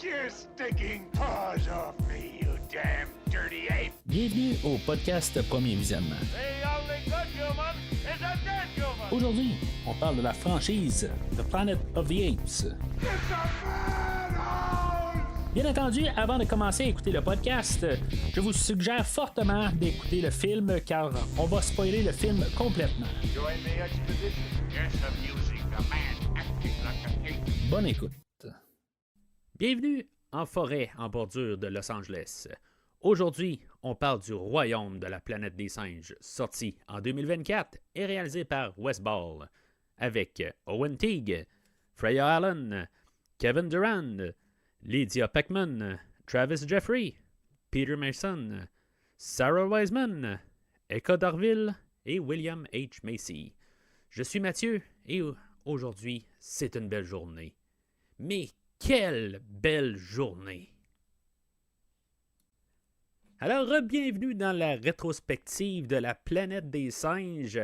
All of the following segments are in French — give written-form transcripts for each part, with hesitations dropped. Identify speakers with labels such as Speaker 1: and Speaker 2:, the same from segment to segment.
Speaker 1: your stinking paws off me, you damn dirty ape!
Speaker 2: Bienvenue au podcast Premier Visionnement.
Speaker 1: The only good human is a dead human!
Speaker 2: Aujourd'hui, on parle de la franchise The Planet of the Apes.
Speaker 1: It's a madhouse!
Speaker 2: Bien entendu, avant de commencer à écouter le podcast, je vous suggère fortement d'écouter le film car on va spoiler le film complètement.
Speaker 1: Join the expedition. Yes, amusing. A man acting like an ape.
Speaker 2: Bonne écoute. Bienvenue en forêt en bordure de Los Angeles. Aujourd'hui, on parle du Royaume de la planète des singes, sorti en 2024 et réalisé par Wes Ball, avec Owen Teague, Freya Allen, Kevin Durand, Lydia Peckman, Travis Jeffrey, Peter Mason, Sarah Wiseman, Eka Darville et William H. Macy. Je suis Mathieu et aujourd'hui, c'est une belle journée. Mais quelle belle journée! Alors, bienvenue dans la rétrospective de la planète des singes.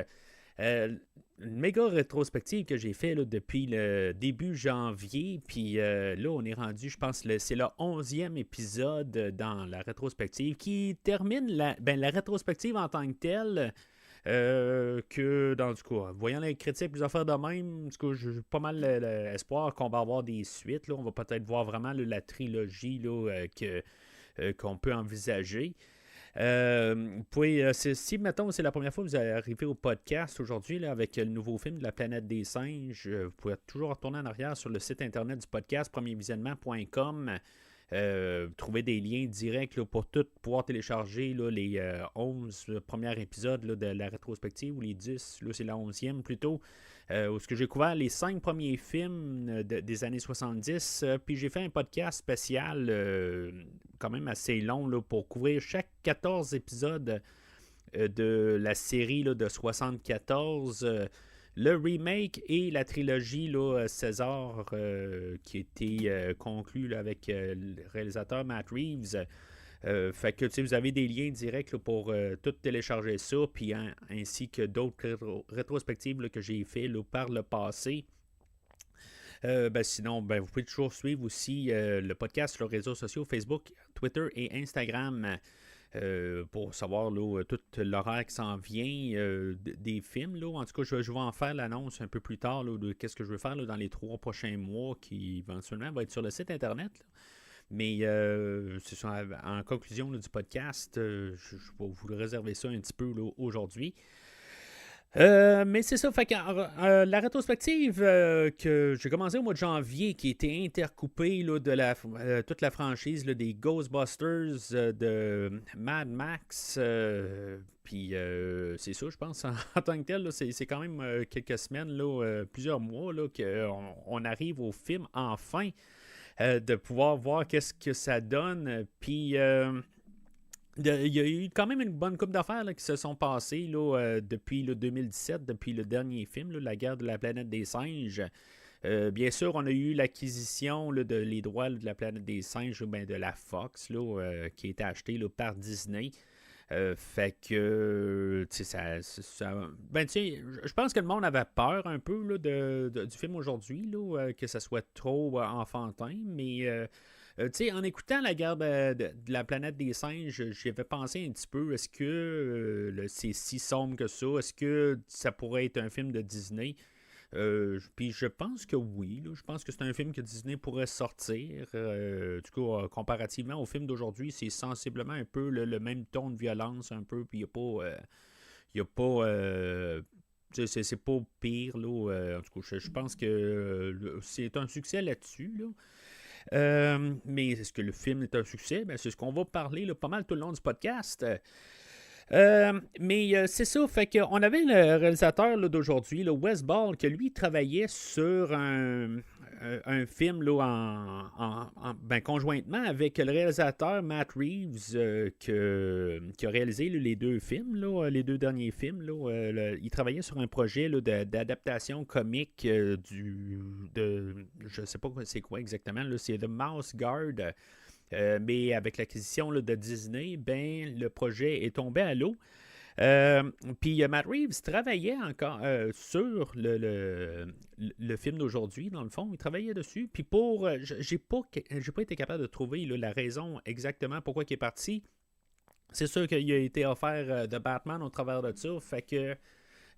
Speaker 2: Une méga rétrospective que j'ai fait là, depuis le début janvier. Puis là, on est rendu, je pense, c'est le 11e épisode dans la rétrospective qui termine la rétrospective en tant que telle. Que dans du coup, voyant les critiques, les affaires de même, du coup, j'ai pas mal l'espoir qu'on va avoir des suites. Là. On va peut-être voir vraiment là, la trilogie là, qu'on peut envisager. Vous pouvez, si mettons c'est la première fois que vous allez arriver au podcast aujourd'hui là, avec le nouveau film de la planète des singes, vous pouvez toujours retourner en arrière sur le site internet du podcast premiervisionnement.com. Trouver des liens directs là, pour tout pouvoir télécharger là, les 11 premiers épisodes là, de la rétrospective, ou les 10, là c'est la 11e plutôt, où j'ai couvert les 5 premiers films des années 70, puis j'ai fait un podcast spécial quand même assez long là, pour couvrir chaque 14 épisodes de la série là, de 74, le remake et la trilogie là, César qui a été conclue là, avec le réalisateur Matt Reeves. Fait que vous avez des liens directs là, pour tout télécharger ça, puis ainsi que d'autres rétrospectives là, que j'ai fait là, par le passé. Sinon, vous pouvez toujours suivre aussi le podcast sur les réseaux sociaux Facebook, Twitter et Instagram. Pour savoir là, tout l'horaire qui s'en vient des films. Là. En tout cas, je vais en faire l'annonce un peu plus tard là, de qu'est-ce que je vais faire là, dans les 3 prochains mois qui éventuellement va être sur le site internet. Là. Mais c'est ça, en conclusion là, du podcast, je vais vous réserver ça un petit peu là, aujourd'hui. Mais c'est ça, fait que la rétrospective que j'ai commencé au mois de janvier, qui était intercoupée là, de toute la franchise là, des Ghostbusters, de Mad Max, puis c'est ça, je pense, en tant que tel, là, c'est quand même quelques semaines, là, plusieurs mois, là, qu'on arrive au film enfin, de pouvoir voir qu'est-ce que ça donne, puis... il y a eu quand même une bonne couple d'affaires là, qui se sont passées là, depuis le 2017, depuis le dernier film, là, La guerre de la planète des singes. Bien sûr, on a eu l'acquisition là, les droits là, de la planète des singes, de la Fox, là, qui a été achetée là, par Disney. Fait que, tu sais, je pense que le monde avait peur un peu là, du film aujourd'hui, là, que ça soit trop enfantin, mais... en écoutant La guerre de la planète des singes, j'y avais pensé un petit peu, est-ce que c'est si sombre que ça? Est-ce que ça pourrait être un film de Disney? Puis je pense que oui, là, je pense que c'est un film que Disney pourrait sortir. Du coup, comparativement au film d'aujourd'hui, c'est sensiblement un peu le même ton de violence, un peu, puis il n'y a pas... c'est pas pire, là. En tout cas, je pense que c'est un succès là-dessus, là. Mais est-ce que le film est un succès? C'est ce qu'on va parler là, pas mal tout le long du podcast. Mais c'est ça, fait qu'on avait le réalisateur là, d'aujourd'hui, là, Wes Ball, que lui travaillait sur un film là, conjointement avec le réalisateur Matt Reeves qui a réalisé là, les 2 films, là, les 2 derniers films. Là, il travaillait sur un projet là, d'adaptation comique je sais pas c'est quoi exactement, là, c'est The Mouse Guard. Mais avec l'acquisition là, de Disney, le projet est tombé à l'eau. Puis Matt Reeves travaillait encore sur le film d'aujourd'hui, dans le fond. Il travaillait dessus. Puis j'ai pas été capable de trouver là, la raison exactement pourquoi il est parti. C'est sûr qu'il a été offert de Batman au travers de ça. Fait que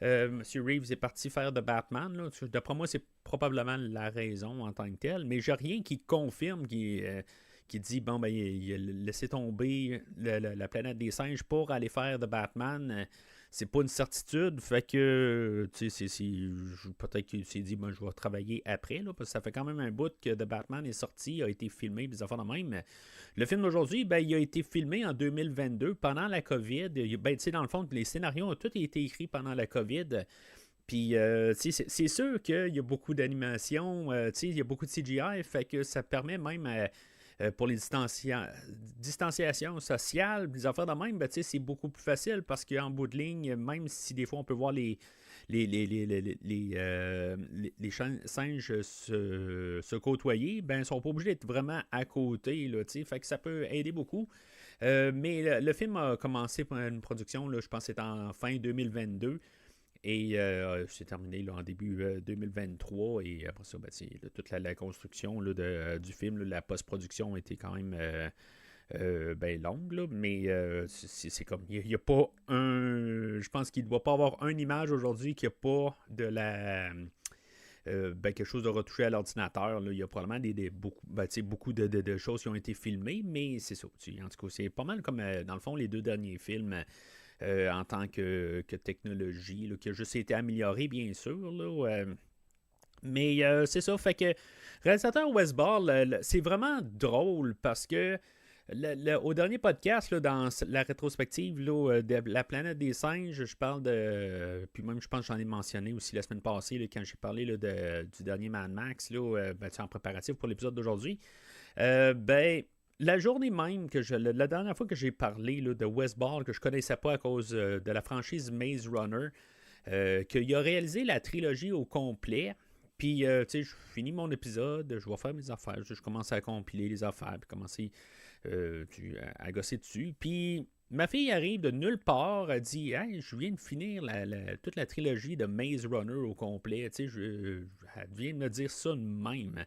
Speaker 2: M. Reeves est parti faire de Batman. Là. D'après moi, c'est probablement la raison en tant que telle. Mais j'ai rien qui confirme qui dit bon ben il a laissé tomber la planète des singes pour aller faire de Batman. C'est pas une certitude. Fait que peut-être qu'il s'est dit ben, je vais travailler après. Là, parce que ça fait quand même un bout que The Batman est sorti, a été filmé, des affaires de même. Le film d'aujourd'hui, ben, il a été filmé en 2022 pendant la COVID. Ben, dans le fond, les scénarios ont tous été écrits pendant la COVID. Puis, c'est sûr qu'il y a beaucoup d'animation, il y a beaucoup de CGI, fait que ça permet même pour les distanciations sociales, les affaires de même, ben, c'est beaucoup plus facile parce qu'en bout de ligne, même si des fois on peut voir les singes se côtoyer, ben, ils ne sont pas obligés d'être vraiment à côté, là, fait que ça peut aider beaucoup. Mais le film a commencé par une production, là, je pense que c'était en fin 2022. Et c'est terminé là, en début 2023. Et après ça, ben, toute la construction là, du film, là, la post-production était quand même ben longue. Là, mais c'est comme. Il n'y a pas un. Je pense qu'il ne doit pas avoir une image aujourd'hui qui n'a pas de la. Ben, quelque chose de retouché à l'ordinateur. Là. Il y a probablement beaucoup de choses qui ont été filmées, mais c'est ça. En tout cas, c'est pas mal comme, dans le fond, les deux derniers films. En tant que technologie, là, qui a juste été améliorée, bien sûr. Là, mais c'est ça, fait que réalisateur Wes Ball, c'est vraiment drôle parce que au dernier podcast, là, dans la rétrospective là, de la planète des singes, je parle de. Puis même, je pense que j'en ai mentionné aussi la semaine passée, là, quand j'ai parlé là, du dernier Mad Max, là, ben, en préparatif pour l'épisode d'aujourd'hui. Ben. La journée même la dernière fois que j'ai parlé là, de Wes Ball, que je connaissais pas à cause de la franchise Maze Runner, qu'il a réalisé la trilogie au complet. Puis, je finis mon épisode, je vais faire mes affaires. Je commence à compiler les affaires, puis commencer à gosser dessus. Puis, ma fille arrive de nulle part, elle dit hey, je viens de finir toute la trilogie de Maze Runner au complet. Elle vient de me dire ça de même.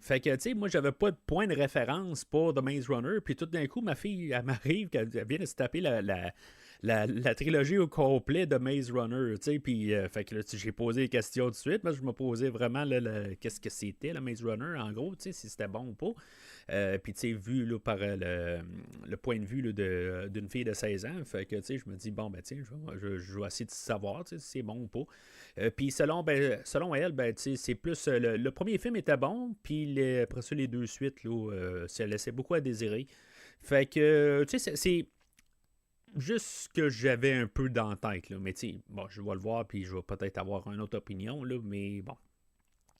Speaker 2: Fait que, tu sais, moi, j'avais pas de point de référence pour The Maze Runner. Puis tout d'un coup, ma fille, elle m'arrive qu'elle vient de se taper la trilogie au complet de Maze Runner, tu sais. Puis, fait que là, j'ai posé des questions tout de suite. Moi, je me posais vraiment qu'est-ce que c'était, le Maze Runner, en gros, tu sais, si c'était bon ou pas. Puis, tu sais, vu là, par le point de vue là, d'une fille de 16 ans, fait que, tu sais, je me dis, bon, ben, tu sais, je vais essayer de savoir, tu sais, si c'est bon ou pas. Puis selon elle, ben, c'est plus. Le premier film était bon, puis après ça, les deux suites, là, ça laissait beaucoup à désirer. Fait que, tu sais, c'est juste ce que j'avais un peu dans la tête, là. Mais, tu sais, bon, je vais le voir, puis je vais peut-être avoir une autre opinion, là, mais bon.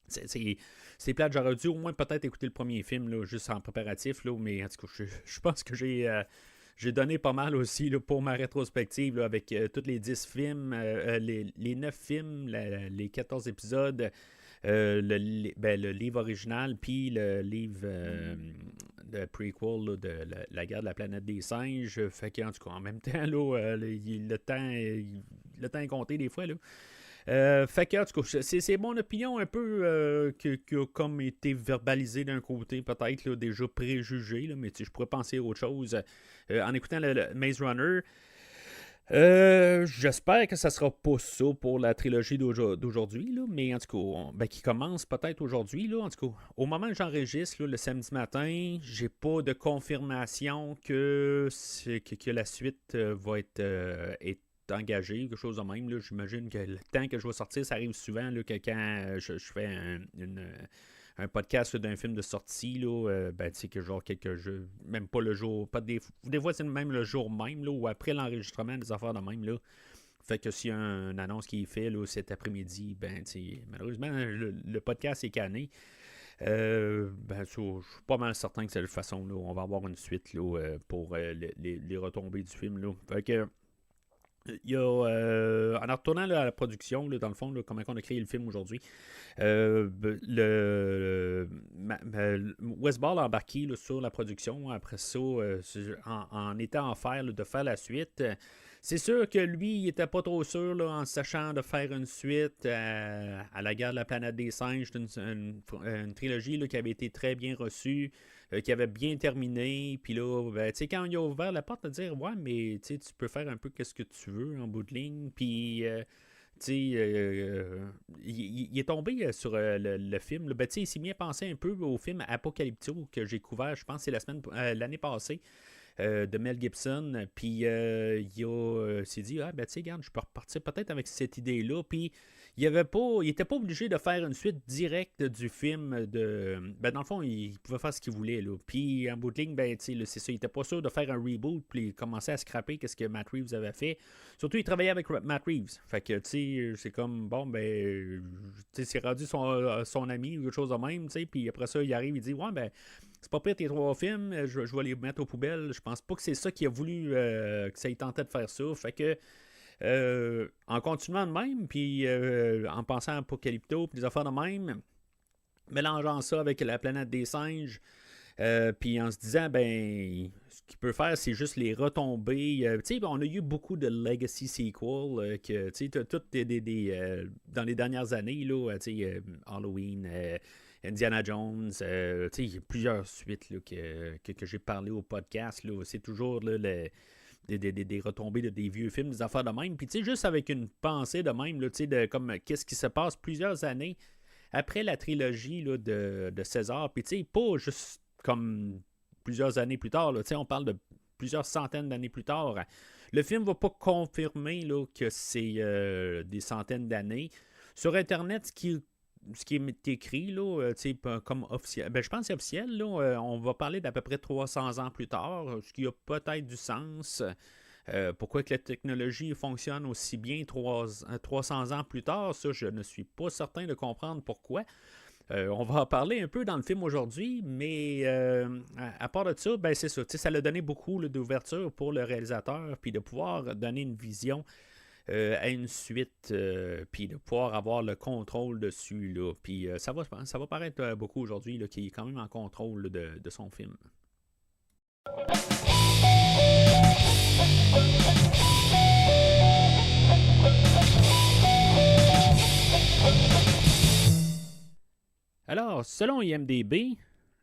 Speaker 2: C'est plate, j'aurais dû au moins peut-être écouter le premier film, là, juste en préparatif, là, mais en tout cas, je pense que j'ai donné pas mal aussi là, pour ma rétrospective là, avec tous les 10 films, les 9 films, les 14 épisodes, le livre original, puis le livre de prequel là, de la guerre de la planète des singes. Fait qu'en tout cas, en même temps, là, le temps est compté des fois. Là. Fait que, en tout cas, c'est mon opinion un peu qui a comme été verbalisée d'un côté, peut-être là, déjà préjugée, là, mais je pourrais penser à autre chose. En écoutant le Maze Runner, j'espère que ça sera pas ça pour la trilogie d'aujourd'hui, là, mais en tout cas, qui commence peut-être aujourd'hui. Là, en tout cas, au moment où j'enregistre, là, le samedi matin, j'ai pas de confirmation que la suite va être engagé, quelque chose de même. Là. J'imagine que le temps que je vais sortir, ça arrive souvent là, que quand je fais un podcast là, d'un film de sortie, là, tu sais que genre quelques jeux, même pas le jour, pas des fois c'est même le jour même, là, ou après l'enregistrement des affaires de même, là. Fait que s'il y a une annonce qui est faite là, cet après-midi, malheureusement, le podcast est canné. Je suis pas mal certain que c'est de toute façon, là, on va avoir une suite là, pour les retombées du film. Là. Fait que il y a, en retournant là, à la production, là, dans le fond, là, comment on a créé le film aujourd'hui, Wes Ball a embarqué là, sur la production. Après ça, en étant en fer là, de faire la suite, c'est sûr que lui, il était pas trop sûr là, en sachant de faire une suite à la guerre de la planète des singes. C'est une trilogie là, qui avait été très bien reçue, qui avait bien terminé. Puis là, ben, tu sais, quand il a ouvert la porte, de dire ouais, mais tu peux faire un peu ce que tu veux en bout de ligne. Puis. Tu sais, il est tombé sur le film. Là. Ben, tu sais, il s'est bien pensé un peu au film Apocalypto que j'ai couvert, je pense, c'est l'année passée. De Mel Gibson. Puis s'est dit, ah ben tu sais, regarde, je peux repartir peut-être avec cette idée-là. Puis il était pas obligé de faire une suite directe du film. Ben dans le fond, il pouvait faire ce qu'il voulait. Là. Puis en bout de ligne, ben tu sais, c'est ça, il était pas sûr de faire un reboot. Puis il commençait à scraper qu'est-ce que Matt Reeves avait fait. Surtout, il travaillait avec Matt Reeves. Fait que tu sais, c'est comme, bon, ben, tu sais, c'est rendu son ami ou quelque chose de même. Tu sais, puis après ça, il arrive, il dit, ouais, ben, c'est pas pire tes 3 films, je vais les mettre aux poubelles. Je pense pas que c'est ça qu'il a voulu, que ça ait tenté de faire ça. Fait que, en continuant de même, puis en pensant à Apocalypto, puis des affaires de même, mélangeant ça avec la planète des singes, puis en se disant, ben, ce qu'il peut faire, c'est juste les retomber. Tu sais, on a eu beaucoup de legacy sequels, que, tu sais, tout dans les dernières années, là, tu sais, Halloween, Indiana Jones, tu sais, il y a plusieurs suites là, que j'ai parlé au podcast. Là, c'est toujours là, des retombées de des vieux films, des affaires de même. Puis, tu sais, juste avec une pensée de même, là, tu sais, comme qu'est-ce qui se passe plusieurs années après la trilogie là, de César. Puis, tu sais, pas juste comme plusieurs années plus tard. Là, tu sais, on parle de plusieurs centaines d'années plus tard. Le film ne va pas confirmer là, que c'est des centaines d'années. Sur Internet, ce qui est écrit, là, comme officiel, ben, je pense que c'est officiel, là, on va parler d'à peu près 300 ans plus tard, ce qui a peut-être du sens. Pourquoi que la technologie fonctionne aussi bien 300 ans plus tard, ça, je ne suis pas certain de comprendre pourquoi. On va en parler un peu dans le film aujourd'hui, mais à part de ça, ben c'est ça. Ça a donné beaucoup là, d'ouverture pour le réalisateur, puis de pouvoir donner une vision à une suite, puis de pouvoir avoir le contrôle dessus. Là. Puis ça va paraître beaucoup aujourd'hui qu'il est quand même en contrôle là, de son film. Alors, selon IMDb,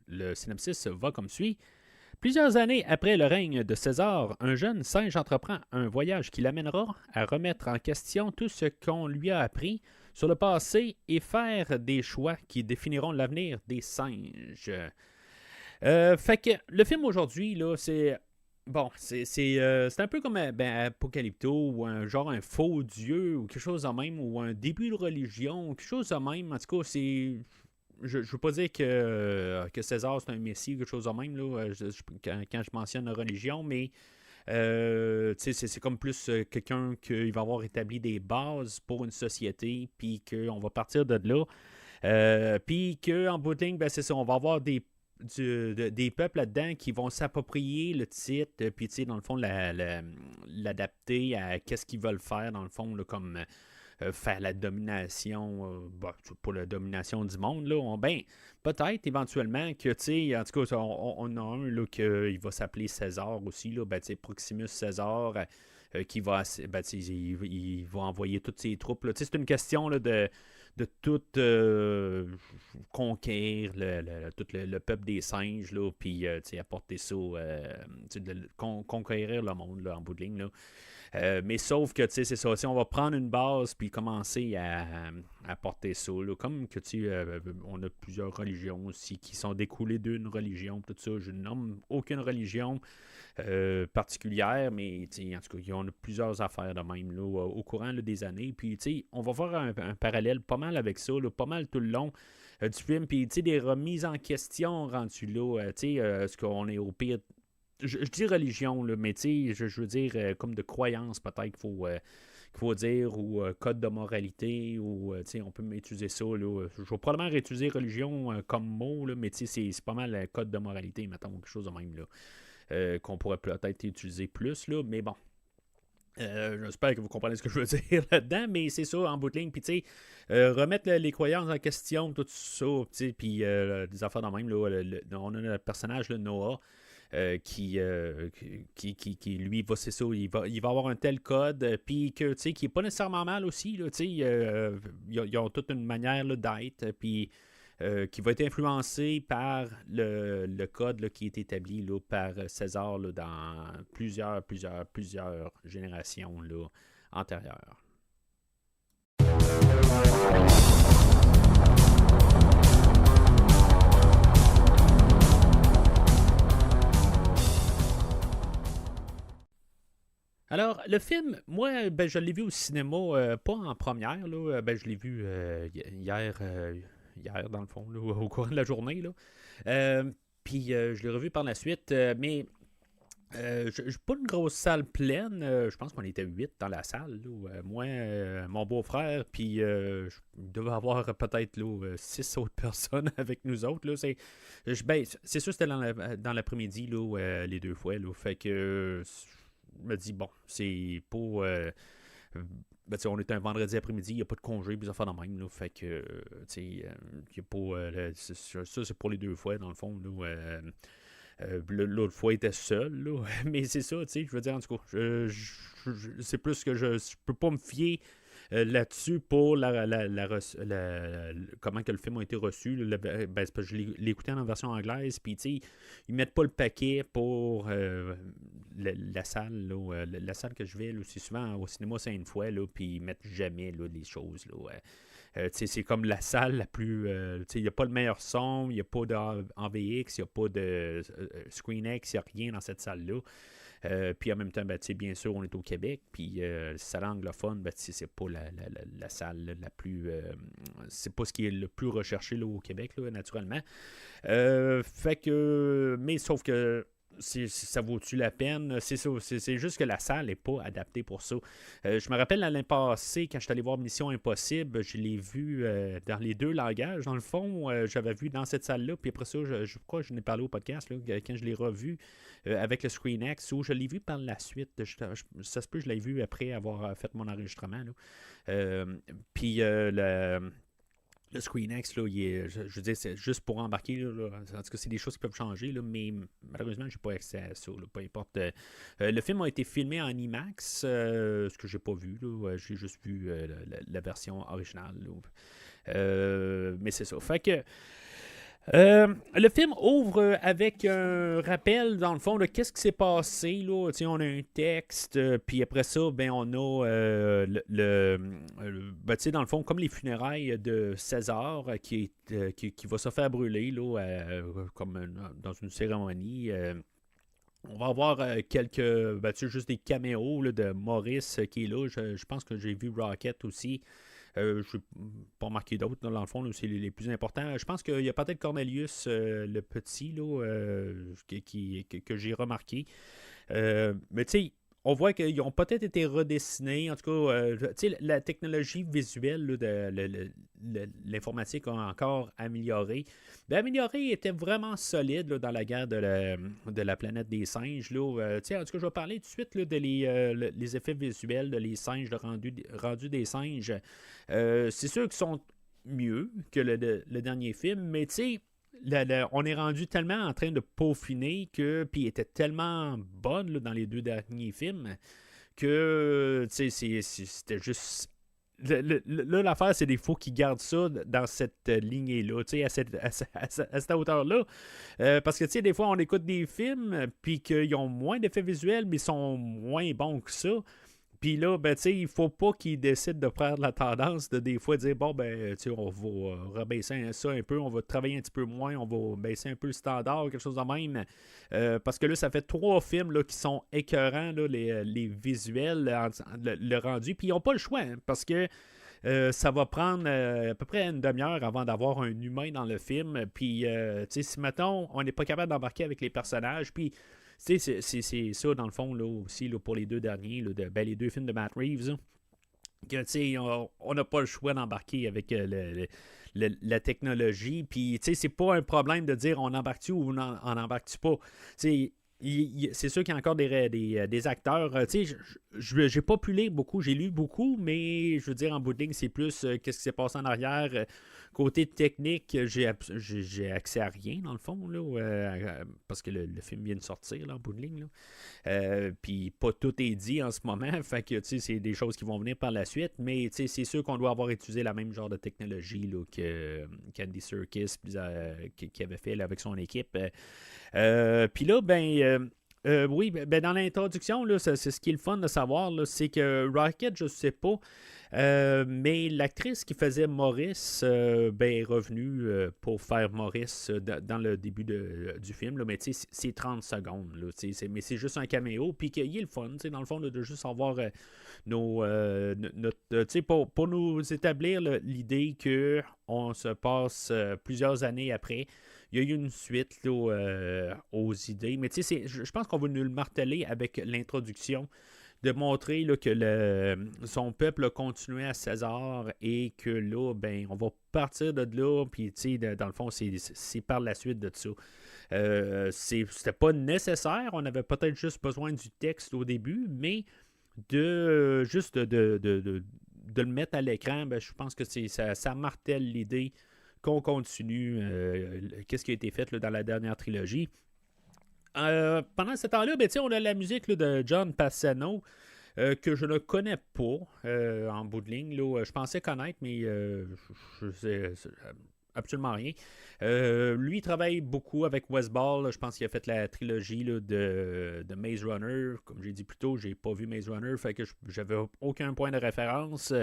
Speaker 2: le synopsis va comme suit. Plusieurs années après le règne de César, un jeune singe entreprend un voyage qui l'amènera à remettre en question tout ce qu'on lui a appris sur le passé et faire des choix qui définiront l'avenir des singes. Fait que le film aujourd'hui, là, c'est. Bon, c'est un peu comme Apocalypto ou un faux dieu ou quelque chose de même ou un début de religion ou quelque chose de même. En tout cas, c'est. Je ne veux pas dire que César c'est un messie ou quelque chose de même là, quand je mentionne la religion, mais c'est comme plus quelqu'un qui va avoir établi des bases pour une société, puis qu'on va partir de là. Puis qu'en bout de ligne, ben, c'est ça, on va avoir des peuples là-dedans qui vont s'approprier le titre, puis dans le fond, l'adapter à qu'est-ce qu'ils veulent faire, dans le fond, là, comme faire la domination, pas la domination du monde, là. Ben, peut-être éventuellement que, tu sais, en tout cas, on a un là, qu'il va s'appeler César aussi, là, ben, Proximus César, qui va, ben, il va envoyer toutes ses troupes. Là. C'est une question là, de tout conquérir tout le peuple des singes, puis apporter ça, conquérir le monde là, en bout de ligne. Là. Mais sauf que, tu sais, c'est ça. Si on va prendre une base puis commencer à porter ça, là, comme que, tu sais, on a plusieurs religions aussi qui sont découlées d'une religion, tout ça. Je ne nomme aucune religion particulière, mais, tu sais, en tout cas, on a plusieurs affaires de même, là, au courant là, des années. Puis, tu sais, on va voir un parallèle pas mal avec ça, là, pas mal tout le long du film. Puis, tu sais, des remises en question rendues là. Tu sais, est-ce qu'on est au pire. Je dis religion, là, mais je veux dire comme de croyance peut-être qu'il faut dire, ou code de moralité, ou on peut utiliser ça. Là, je vais probablement réutiliser religion comme mot, là, mais c'est pas mal code de moralité, mettons, quelque chose de même là, qu'on pourrait peut-être utiliser plus, là, mais bon. J'espère que vous comprenez ce que je veux dire là-dedans, mais c'est ça, en bout de ligne. Puis, tu sais, remettre les croyances en question, tout ça, tu sais, puis des affaires dans même. Là, on a le personnage, là, Noah, qui, lui, va, c'est ça, il va avoir un tel code, puis que, tu sais, qui est pas nécessairement mal aussi, là, tu sais, ils ont toute une manière là, d'être, puis qui va être influencé par le code là, qui est établi là, par César là, dans plusieurs générations là, antérieures. Alors, le film, moi, ben, je l'ai vu au cinéma, pas en première, là, ben, je l'ai vu hier, dans le fond, là, au cours de la journée. Là. Puis, je l'ai revu par la suite, mais je n'ai pas une grosse salle pleine. Je pense qu'on était 8 dans la salle. Là, moi, mon beau-frère, puis je devais avoir peut-être 6 autres personnes avec nous autres. Là, ben, c'est sûr que c'était dans l'après-midi, là, les deux fois. Là, fait que je me dis, bon, c'est pas. Ben, on est un vendredi après-midi, il n'y a pas de congé, puis ça fait de même. Là, fait que, y a pas, ça, c'est pour les deux fois, dans le fond. Là, l'autre fois, il était seul, là. Mais c'est ça, tu sais, je veux dire, en tout cas, c'est plus que je peux pas me fier là-dessus pour comment que le film a été reçu. Ben, c'est parce que je l'ai écouté en version anglaise, puis tu sais, ils mettent pas le paquet pour la salle. Là, la salle que je vais, là, c'est souvent au cinéma, c'est une fois, là, puis ils mettent jamais là, les choses. Là, c'est comme la salle la plus. Il n'y a pas le meilleur son, il n'y a pas en VX, il n'y a pas de ScreenX, il n'y a rien dans cette salle-là. Puis en même temps, ben, bien sûr, on est au Québec, puis salle anglophone, ben, c'est pas la salle la plus. C'est pas ce qui est le plus recherché là, au Québec, là, naturellement. Fait que. Mais sauf que. Ça vaut-tu la peine? C'est ça. C'est juste que la salle n'est pas adaptée pour ça. Je me rappelle l'année passée, quand je suis allé voir Mission Impossible, je l'ai vu dans les deux langages. Dans le fond, j'avais vu dans cette salle-là, puis après ça, je crois que je n'ai parlé au podcast, là, quand je l'ai revu avec le ScreenX, où je l'ai vu par la suite. Ça se peut que je l'ai vu après avoir fait mon enregistrement. Puis le ScreenX, là, je veux dire, c'est juste pour embarquer. Là. En tout cas, c'est des choses qui peuvent changer, là, mais malheureusement, je n'ai pas accès à ça. Là, peu importe. Le film a été filmé en IMAX, ce que je n'ai pas vu. Là. J'ai juste vu la version originale. Mais c'est ça. Fait que. Le film ouvre avec un rappel, dans le fond, de qu'est-ce qui s'est passé. Là. On a un texte, puis après ça, ben, on a ben, dans le fond, comme les funérailles de César qui va se faire brûler là, comme dans une cérémonie. On va avoir quelques, ben, juste des caméos là, de Maurice qui est là. Je pense que j'ai vu Rocket aussi. Je n'ai pas remarqué d'autres, dans le fond, là, c'est les plus importants. Je pense qu'il y a peut-être Cornelius, le petit, là, que j'ai remarqué. Mais tu sais, on voit qu'ils ont peut-être été redessinés. En tout cas, la technologie visuelle là, de l'informatique a encore amélioré. Ben, amélioré était vraiment solide là, dans la guerre de la planète des singes. Là. En tout cas, je vais parler tout de suite là, de les effets visuels de les singes, le rendu des singes. C'est sûr qu'ils sont mieux que le dernier film, mais tu sais, on est rendu tellement en train de peaufiner puis était tellement bonne là, dans les deux derniers films que c'était juste. Là, l'affaire, c'est des faux qui gardent ça dans cette lignée-là, à cette hauteur-là. Parce que, des fois, on écoute des films, puis qu'ils ont moins d'effets visuels, mais ils sont moins bons que ça. Puis là, ben, il faut pas qu'ils décident de prendre la tendance de des fois dire, bon, ben, on va rebaisser ça un peu, on va travailler un petit peu moins, on va baisser un peu le standard, quelque chose de même. Parce que là, ça fait 3 films là, qui sont écœurants, là, les visuels, le rendu. Puis ils n'ont pas le choix, hein, parce que ça va prendre à peu près une demi-heure avant d'avoir un humain dans le film. Puis, si, mettons, on n'est pas capable d'embarquer avec les personnages, puis c'est ça, dans le fond, là, aussi, là, pour les deux derniers, là, les deux films de Matt Reeves, là, que, on n'a pas le choix d'embarquer avec la technologie. Puis, c'est pas un problème de dire on embarque-tu ou on embarque-tu pas. c'est sûr qu'il y a encore des acteurs. Tu sais, j'ai pas pu lire beaucoup, j'ai lu beaucoup, mais je veux dire, en bout de ligne, c'est plus qu'est-ce qui s'est passé en arrière. Côté technique, j'ai accès à rien, dans le fond, là, parce que le film vient de sortir, là, en bout de ligne. Puis pas tout est dit en ce moment, fait que tu sais, c'est des choses qui vont venir par la suite, mais tu sais, c'est sûr qu'on doit avoir utilisé la même genre de technologie là, qu'Andy Serkis qui avait fait là, avec son équipe. Puis là, oui, dans l'introduction, là, c'est ce qui est le fun de savoir, là, c'est que Rocket, je sais pas, mais l'actrice qui faisait Maurice est revenue pour faire Maurice dans le début du film. Là, mais tu sais, c'est 30 secondes. Là, mais c'est juste un caméo. Puis qu'il y ait le fun, dans le fond, là, de juste avoir pour nous établir l'idée qu'on se passe plusieurs années après. Il y a eu une suite là, aux idées. Mais tu sais, je pense qu'on va nous le marteler avec l'introduction, de montrer là, que son peuple a continué à César et que là, on va partir de là, puis tu sais, dans le fond, c'est par la suite de ça. C'était pas nécessaire, on avait peut-être juste besoin du texte au début, mais juste de le mettre à l'écran, je pense que ça martèle l'idée qu'on continue qu'est-ce qui a été fait là, dans la dernière trilogie. Pendant ce temps-là, on a la musique là, de John Passano que je ne connais pas en bout de ligne. Là, je pensais connaître, mais je sais absolument rien. Lui, il travaille beaucoup avec Wes Ball. Je pense qu'il a fait la trilogie là, de Maze Runner. Comme j'ai dit plus tôt, j'ai pas vu Maze Runner, fait que j'avais aucun point de référence.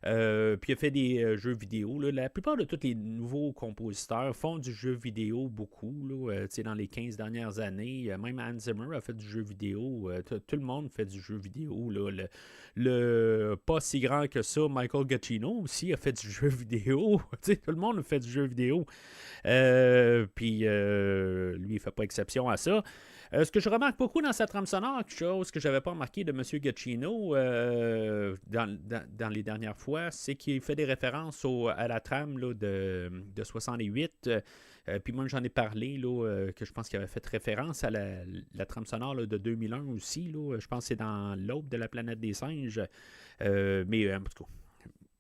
Speaker 2: Puis il a fait des jeux vidéo. Là. La plupart de tous les nouveaux compositeurs font du jeu vidéo beaucoup. Là, dans les 15 dernières années, même Hans Zimmer a fait du jeu vidéo. Tout le monde fait du jeu vidéo. Là. Le pas si grand que ça, Michael Giacchino aussi a fait du jeu vidéo. Tout le monde a fait du jeu vidéo. Puis lui, il fait pas exception à ça. Ce que je remarque beaucoup dans sa trame sonore, quelque chose que je n'avais pas remarqué de M. Giacchino dans les dernières fois, c'est qu'il fait des références à la trame là, de 68. Puis moi, j'en ai parlé, là, que je pense qu'il avait fait référence à la trame sonore là, de 2001 aussi. Là, je pense que c'est dans L'Aube de la planète des singes. Mais en tout cas,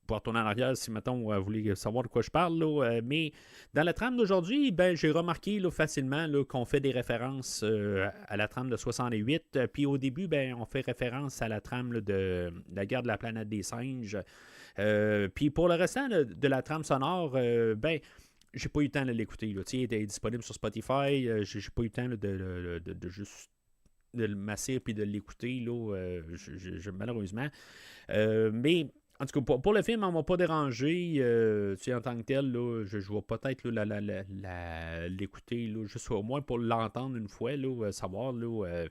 Speaker 2: pour retourner en arrière, si maintenant vous voulez savoir de quoi je parle. Là, mais dans la trame d'aujourd'hui, j'ai remarqué là, facilement là, qu'on fait des références à la trame de 68. Puis au début, on fait référence à la trame là, de la guerre de la planète des singes. Puis pour le restant de la trame sonore, j'ai pas eu le temps de l'écouter. Il était disponible sur Spotify. J'ai pas eu le temps là, de juste de le masser puis de l'écouter. Là, malheureusement. Mais en tout cas, pour le film, on ne m'a pas dérangé. En tant que tel, là, je vais peut-être là, l'écouter, là, juste au moins pour l'entendre une fois, là, savoir. Là,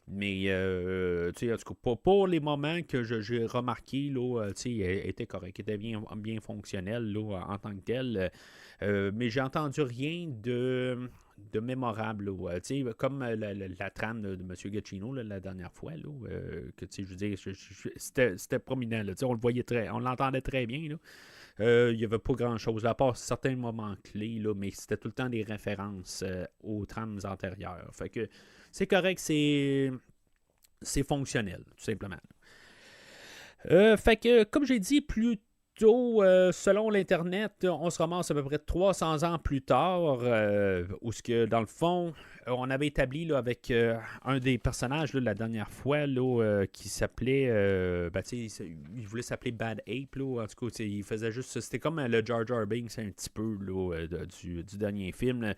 Speaker 2: mais en tout cas, pour les moments que j'ai remarqué, là, était correct, était bien fonctionnel là, en tant que tel. Mais j'ai entendu rien de mémorable. Là, comme la trame de M. Giacchino là, la dernière fois. Là, que je veux dire, c'était prominent. Là, on le voyait on l'entendait très bien. Il n'y avait pas grand-chose, à part certains moments clés, là, mais c'était tout le temps des références aux trames antérieures. Fait que c'est correct, c'est fonctionnel, tout simplement. Fait que, comme j'ai dit plus tôt, selon l'Internet, on se ramasse à peu près 300 ans plus tard, où ce que, dans le fond, on avait établi là, avec un des personnages là, la dernière fois là, qui s'appelait il voulait s'appeler Bad Ape là, en tout cas il faisait juste, c'était comme le Jar Jar Binks un petit peu là, du dernier film là.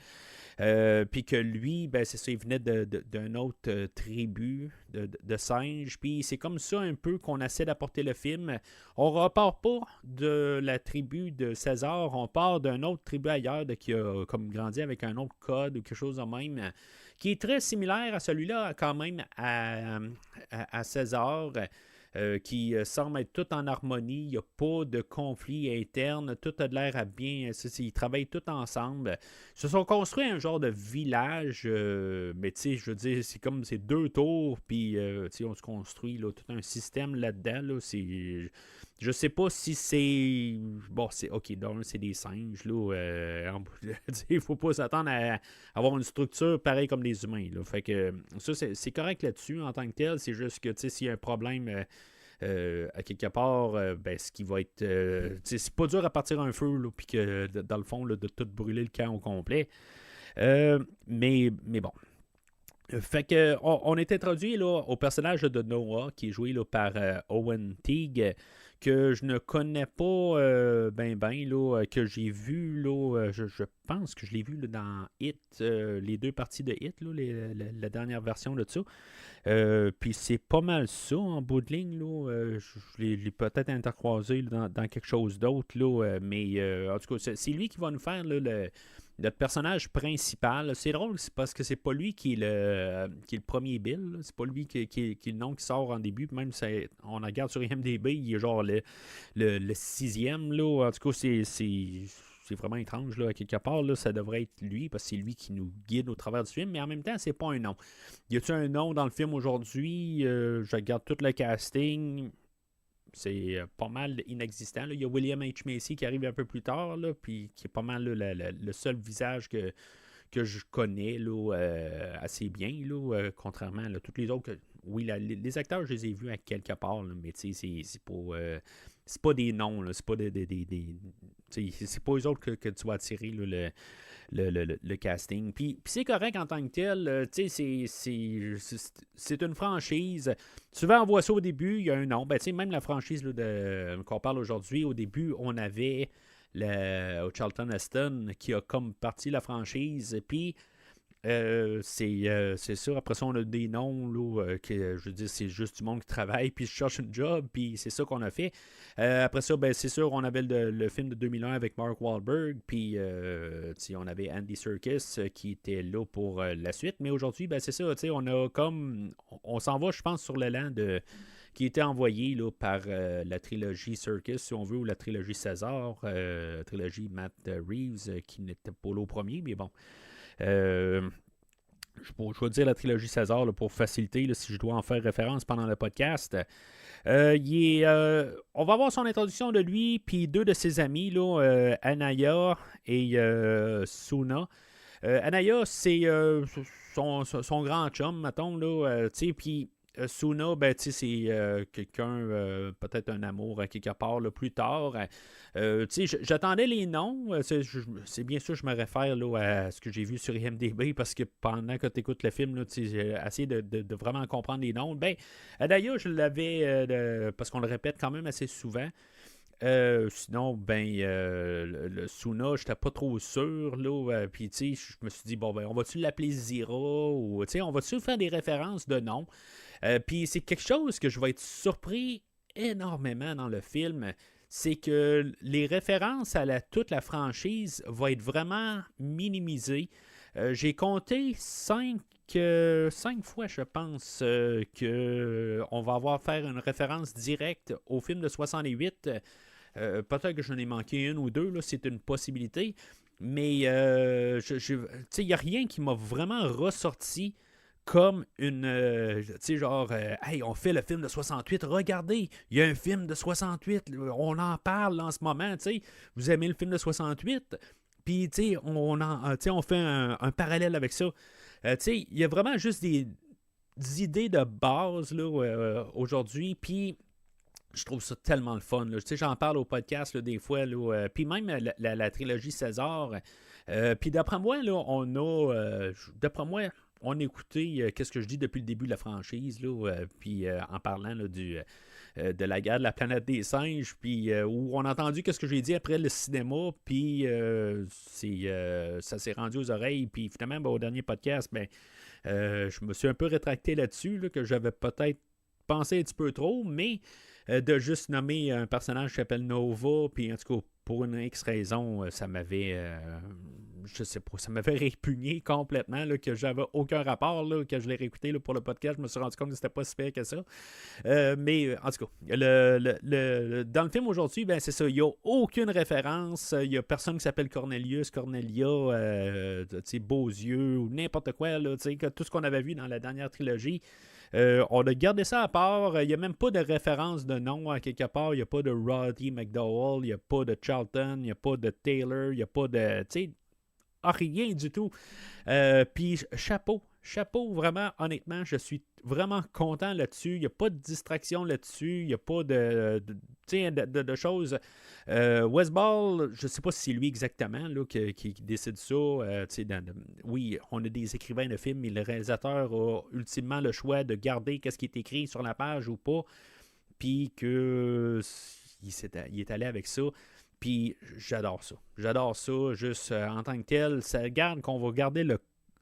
Speaker 2: Puis que lui, c'est ça, il venait d'une autre tribu de singes. Puis c'est comme ça un peu qu'on essaie d'apporter le film. On repart pas de la tribu de César, on part d'une autre tribu ailleurs qui a comme grandi avec un autre code ou quelque chose de même, qui est très similaire à celui-là quand même à César. Qui semble être tout en harmonie, il n'y a pas de conflit interne, tout a de l'air à bien, ils travaillent tout ensemble. Ils se sont construits un genre de village, mais tu sais, je veux dire, c'est comme ces 2 tours, puis on se construit là, tout un système là-dedans, là, Je sais pas si c'est... Bon, c'est OK, donc c'est des singes, là. Il faut pas s'attendre à avoir une structure pareille comme les humains, là. Fait que ça, c'est correct là-dessus en tant que tel. C'est juste que, tu sais, s'il y a un problème à quelque part, ben, ce qui va être... c'est pas dur à partir un feu, là, puis que, dans le fond, là, de tout brûler le camp au complet. Mais bon. Fait que on est introduit là, au personnage de Noah, qui est joué là, par Owen Teague, que je ne connais pas là, que j'ai vu, là, je pense que je l'ai vu là, dans Hit, les deux parties de Hit, là, la dernière version de ça. Puis c'est pas mal ça en bout de ligne, là. Je l'ai peut-être intercroisé là, dans quelque chose d'autre, là, mais en tout cas, c'est lui qui va nous faire là, notre personnage principal. C'est drôle, c'est parce que c'est pas lui qui est le premier Bill. Là. C'est pas lui qui est le nom qui sort en début. Même si on regarde sur IMDb, il est genre le sixième. Là. En tout cas, c'est vraiment étrange. Là. À quelque part, là, ça devrait être lui, parce que c'est lui qui nous guide au travers du film. Mais en même temps, c'est pas un nom. Y a-t-il un nom dans le film aujourd'hui? Je regarde tout le casting. C'est pas mal inexistant. Là. Il y a William H. Macy qui arrive un peu plus tard, là, puis qui est pas mal là, le seul visage que je connais là, assez bien, là, contrairement à tous les autres. Oui, les acteurs, je les ai vus à quelque part, là, mais c'est pas des noms, là, c'est pas c'est pas eux autres que tu vas attirer là, le casting. Puis c'est correct en tant que tel. C'est une franchise. Souvent, on voit ça au début, il y a un nom. Ben, même la franchise là, qu'on parle aujourd'hui, au début, on avait Charlton Heston qui a comme parti la franchise. Puis c'est sûr, après ça, on a des noms, là, que je veux dire, c'est juste du monde qui travaille, puis je cherche une job, puis c'est ça qu'on a fait. Après ça, ben, c'est sûr, on avait le film de 2001 avec Mark Wahlberg, puis on avait Andy Serkis qui était là pour la suite, mais aujourd'hui, ben, c'est ça, on a comme, on s'en va, je pense, sur l'élan qui était envoyé là, par la trilogie Serkis, si on veut, ou la trilogie César, trilogie Matt Reeves, qui n'était pas là au premier, mais bon. Je vais dire la trilogie César là, pour faciliter, là, si je dois en faire référence pendant le podcast. On va voir son introduction de lui, puis deux de ses amis, là, Anaya et Suna. Anaya, c'est son grand chum, mettons, là, puis Suna, ben, c'est quelqu'un, peut-être un amour à quelque part là, plus tard. J'attendais les noms. C'est bien sûr, je me réfère là, à ce que j'ai vu sur IMDb parce que pendant que tu écoutes le film, j'ai essayé de vraiment comprendre les noms. Ben, d'ailleurs, je l'avais, parce qu'on le répète quand même assez souvent. Sinon, ben, le Suna, j'étais pas trop sûr, là. Puis, je me suis dit, bon, ben, on va-tu l'appeler Zira ou, on va-tu faire des références de noms? Puis, c'est quelque chose que je vais être surpris énormément dans le film. C'est que les références à toute la franchise vont être vraiment minimisées. J'ai compté 5 fois, je pense, qu'on va avoir faire une référence directe au film de 68. Peut-être que j'en ai manqué une ou deux, là, c'est une possibilité. Mais il n'y a rien qui m'a vraiment ressorti comme une... genre, hey, on fait le film de 68, regardez, il y a un film de 68, on en parle en ce moment, vous aimez le film de 68? Puis, on fait un parallèle avec ça. Il y a vraiment juste des idées de base là, aujourd'hui, puis je trouve ça tellement le fun. J'en parle au podcast là, des fois, puis même la trilogie César. Puis d'après moi, là, on a écouté qu'est-ce que je dis depuis le début de la franchise, puis en parlant là, de la guerre de la planète des singes, puis où on a entendu qu'est-ce que j'ai dit après le cinéma, puis ça s'est rendu aux oreilles, puis finalement, ben, au dernier podcast, ben, je me suis un peu rétracté là-dessus, là, que j'avais peut-être pensé un petit peu trop, mais de juste nommer un personnage qui s'appelle Nova, puis en tout cas, pour une X raison, ça m'avait... je sais pas, ça m'avait répugné complètement, là, que j'avais aucun rapport, là, que je l'ai réécouté là, pour le podcast, je me suis rendu compte que c'était pas si pire que ça. Mais en tout cas, dans le film aujourd'hui, ben, c'est ça, il n'y a aucune référence, il n'y a personne qui s'appelle Cornelius, Cornelia, beaux yeux ou n'importe quoi, là, que tout ce qu'on avait vu dans la dernière trilogie. On a gardé ça à part. Il n'y a même pas de référence de nom à quelque part. Il n'y a pas de Roddy McDowell. Il n'y a pas de Charlton. Il n'y a pas de Taylor. Il n'y a pas de... rien du tout. Puis chapeau. Chapeau, vraiment, honnêtement, je suis vraiment content là-dessus. Il n'y a pas de distraction là-dessus. Il n'y a pas de choses. Wes Ball, je ne sais pas si c'est lui exactement là, qui décide ça. Oui, on a des écrivains de films, mais le réalisateur a ultimement le choix de garder ce qui est écrit sur la page ou pas. Puis qu'il est allé avec ça. Puis j'adore ça. J'adore ça, juste en tant que tel. Ça garde qu'on va garder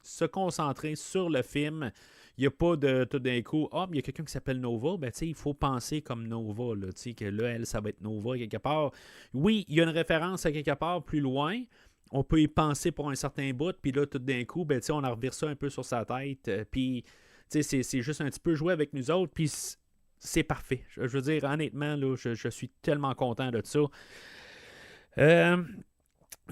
Speaker 2: se concentrer sur le film. Il n'y a pas de tout d'un coup, il y a quelqu'un qui s'appelle Nova, ben il faut penser comme Nova, là, que là, elle, ça va être Nova quelque part. Oui, il y a une référence à quelque part plus loin. On peut y penser pour un certain bout, puis là, tout d'un coup, ben, on en revire ça un peu sur sa tête, puis c'est juste un petit peu jouer avec nous autres, puis c'est parfait. Je veux dire, honnêtement, là, je suis tellement content de ça.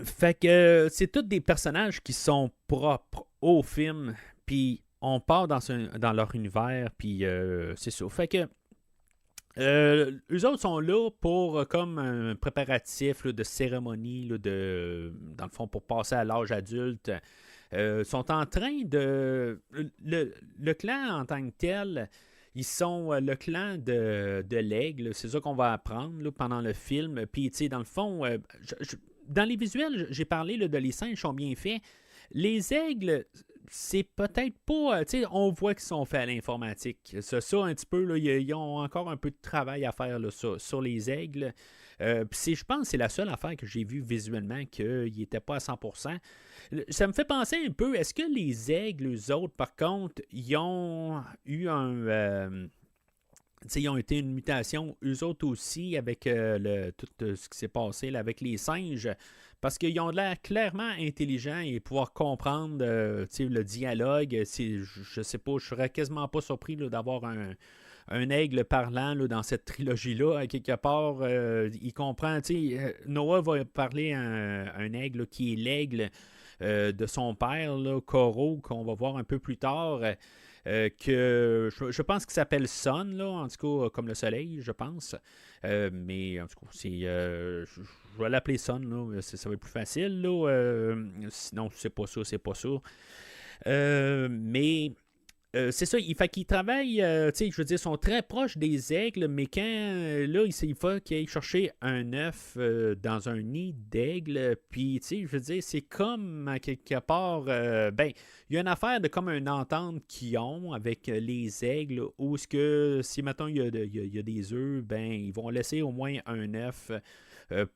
Speaker 2: Fait que c'est tous des personnages qui sont propres au film, puis on part dans leur univers, puis c'est ça. Fait que eux autres sont là pour comme un préparatif là, de cérémonie, là, dans le fond, pour passer à l'âge adulte. Sont en train de... Le clan en tant que tel, ils sont le clan de l'aigle. C'est ça qu'on va apprendre là, pendant le film. Puis, tu sais, dans le fond, dans les visuels, j'ai parlé là, de les singes sont bien faits. Les aigles, c'est peut-être pas... tu sais, on voit qu'ils sont faits à l'informatique. Ça un petit peu, là, ils ont encore un peu de travail à faire là, sur les aigles. Je pense que c'est la seule affaire que j'ai vue visuellement qu'ils n'étaient pas à 100%. Ça me fait penser un peu, est-ce que les aigles, eux autres, par contre, ils ont eu ils ont été une mutation, eux autres aussi, avec tout ce qui s'est passé là, avec les singes, parce qu'ils ont l'air clairement intelligents et pouvoir comprendre le dialogue. Je sais pas, je serais quasiment pas surpris là, d'avoir un aigle parlant là, dans cette trilogie-là. À quelque part, il comprend. Noah va parler à un aigle là, qui est l'aigle de son père, là, Koro, qu'on va voir un peu plus tard. Que je pense qu'il s'appelle Sun, là, en tout cas, comme le soleil, je pense. Mais en tout cas, je vais l'appeler Sun, là, ça va être plus facile. Là, sinon, c'est pas ça, c'est pas ça. Mais c'est ça, il fait qu'ils travaillent, je veux dire, ils sont très proches des aigles, mais quand, là, il faut qu'ils aillent chercher un œuf dans un nid d'aigle, puis, je veux dire, c'est comme, à quelque part, il y a une affaire de comme une entente qu'ils ont avec les aigles, où ce que, si, mettons, il y a des œufs, ils vont laisser au moins un œuf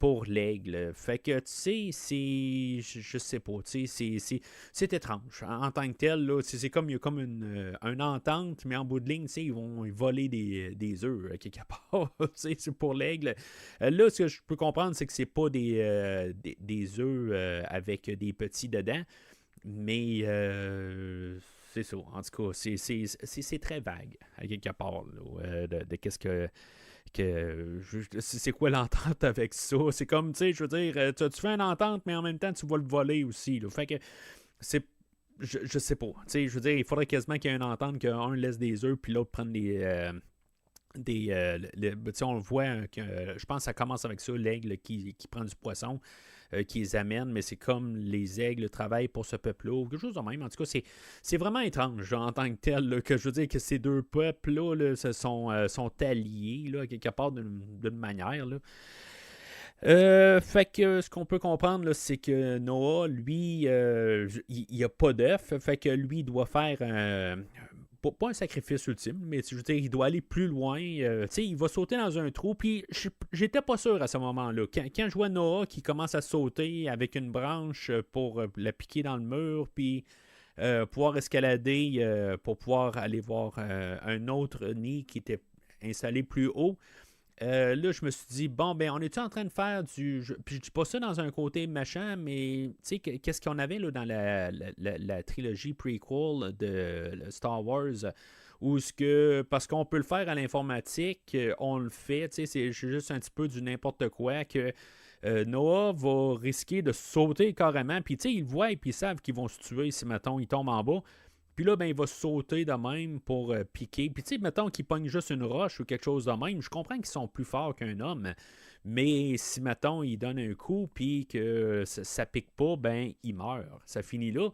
Speaker 2: pour l'aigle. Fait que, tu sais, je sais pas, tu sais, c'est étrange. En tant que tel, là, c'est comme, il y a comme une entente, mais en bout de ligne, tu sais, ils vont voler des œufs quelque part, tu sais, c'est pour l'aigle. Là, ce que je peux comprendre, c'est que c'est pas des œufs avec des petits dedans, mais c'est ça. En tout cas, c'est très vague, à quelque part, là, de qu'est-ce que c'est quoi l'entente avec ça? C'est comme, tu sais, je veux dire, tu fais une entente, mais en même temps, tu vas le voler aussi. Là. Fait que, je sais pas. Tu sais, je veux dire, il faudrait quasiment qu'il y ait une entente qu'un laisse des œufs, puis l'autre prenne on le voit, je pense que ça commence avec ça, l'aigle qui prend du poisson, qui les amène, mais c'est comme les aigles travaillent pour ce peuple-là, ou quelque chose de même. En tout cas, c'est vraiment étrange genre, en tant que tel, là, que je veux dire que ces deux peuples-là là, sont alliés, là, quelque part d'une manière. Là. Fait que ce qu'on peut comprendre, là, c'est que Noah, lui, il n'y a pas d'œuf, fait que lui, il doit faire pas un sacrifice ultime, mais je veux dire, il doit aller plus loin. Il va sauter dans un trou, puis j'étais pas sûr à ce moment-là. Quand je vois Noah qui commence à sauter avec une branche pour la piquer dans le mur, puis pouvoir escalader pour pouvoir aller voir un autre nid qui était installé plus haut, là, je me suis dit, bon, ben, on est-tu en train de faire du. Puis je dis pas ça dans un côté machin, mais tu sais, qu'est-ce qu'on avait là, dans la trilogie prequel de Star Wars, où ce que. Parce qu'on peut le faire à l'informatique, on le fait, tu sais, c'est juste un petit peu du n'importe quoi que. Noah va risquer de sauter carrément, puis tu sais, ils le voient et puis ils savent qu'ils vont se tuer si, mettons, ils tombent en bas. Puis là, ben, il va sauter de même pour piquer. Puis tu sais, mettons qu'il pogne juste une roche ou quelque chose de même. Je comprends qu'ils sont plus forts qu'un homme. Mais si, mettons, il donne un coup puis que ça pique pas, ben, il meurt. Ça finit là.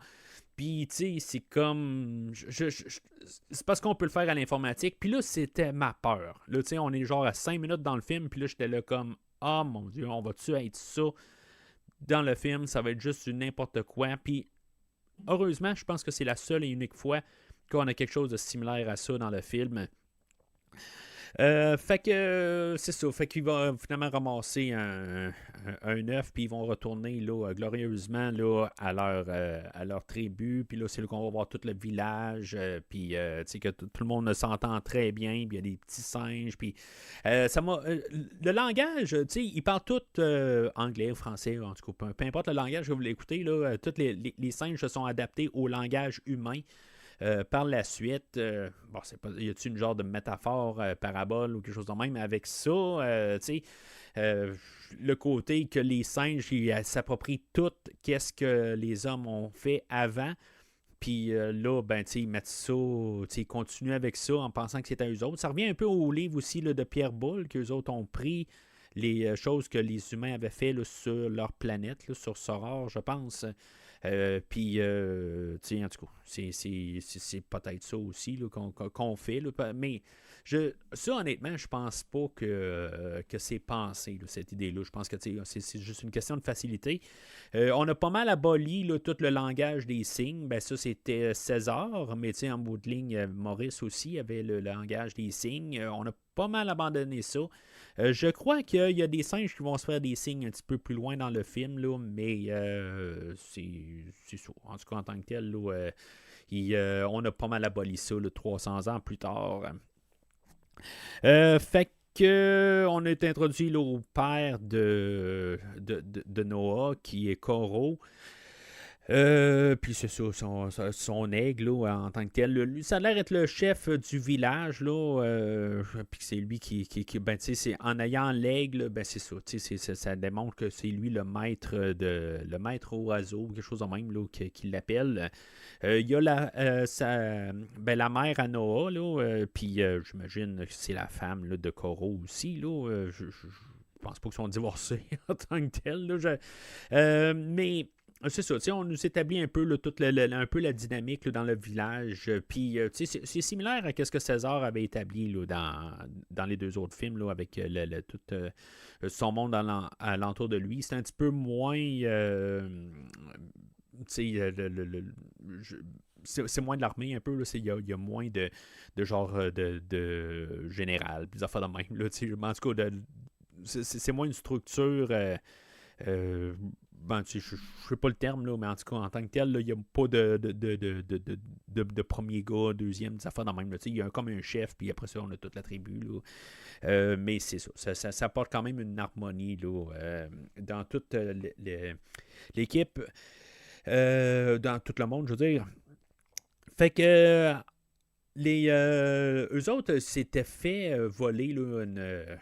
Speaker 2: Puis, tu sais, c'est comme. C'est parce qu'on peut le faire à l'informatique. Puis là, c'était ma peur. Là, tu sais, on est genre à 5 minutes dans le film. Puis là, j'étais là comme. Ah, mon Dieu, on va-tu être ça dans le film? Ça va être juste du n'importe quoi. Puis heureusement, je pense que c'est la seule et unique fois qu'on a quelque chose de similaire à ça dans le film. Fait que c'est ça. Fait qu'il va finalement ramasser un œuf, puis ils vont retourner là, glorieusement là, à leur tribu. Puis là, c'est là qu'on va voir tout le village. Puis tu sais que tout le monde s'entend très bien. Puis il y a des petits singes. Puis ça m'a. Le langage, tu sais, ils parlent tout anglais, français, en tout cas, peu importe le langage que vous l'écoutez, là, tous les singes se sont adaptés au langage humain. Par la suite, bon, c'est pas, y a-t-il une genre de métaphore, parabole ou quelque chose de même avec ça? Tu sais, le côté que les singes ils s'approprient tout qu'est-ce que les hommes ont fait avant. Puis là, ben, tu sais, ils mettent ça, tu sais, ils continuent avec ça en pensant que c'est à eux autres. Ça revient un peu au livre aussi là, de Pierre Boulle, qu'eux autres ont pris les choses que les humains avaient fait là, sur leur planète, là, sur Soror, je pense. Puis, tu sais, en tout cas, c'est peut-être ça aussi là, qu'on fait. Là, mais ça, honnêtement, je pense pas que c'est pensé, là, cette idée-là. Je pense que c'est juste une question de facilité. On a pas mal aboli là, tout le langage des signes. Ben, ça, c'était César, mais en bout de ligne, Maurice aussi avait le langage des signes. On a pas mal abandonné ça. Je crois qu'il y a des singes qui vont se faire des signes un petit peu plus loin dans le film, là, mais c'est ça. En tout cas, en tant que tel, là, on a pas mal aboli ça là, 300 ans plus tard. Fait que on est introduit là, au père de Noah, qui est Koro. Puis c'est ça, son aigle là, en tant que tel. Lui, ça a l'air d'être le chef du village, là. Puis c'est lui qui ben, tu sais, en ayant l'aigle, ben c'est ça. Tu sais, ça démontre que c'est lui le maître oiseau, quelque chose de même, là, qui l'appelle. Il y a la mère à Noah, là. Puis j'imagine que c'est la femme là, de Koro aussi, là. Je pense pas qu'ils sont divorcés en tant que tel, là. Mais c'est ça, on nous établit un peu là, un peu la dynamique là, dans le village. Puis, c'est similaire à ce que César avait établi là, dans les deux autres films, là, avec tout son monde alentour de lui. C'est un petit peu moins. C'est moins de l'armée un peu. Il y a moins de genre de général, des affaires de même. Là, en tout cas, c'est moins une structure. Ben, je ne sais pas le terme, là, mais en tout cas, en tant que tel, il n'y a pas de premier gars, deuxième, des affaires dans le même. Il y a comme un chef, puis après ça, on a toute la tribu. Là. Mais c'est ça. Ça apporte quand même une harmonie là, dans toute l'équipe, dans tout le monde, je veux dire. Fait que eux autres s'étaient fait voler là,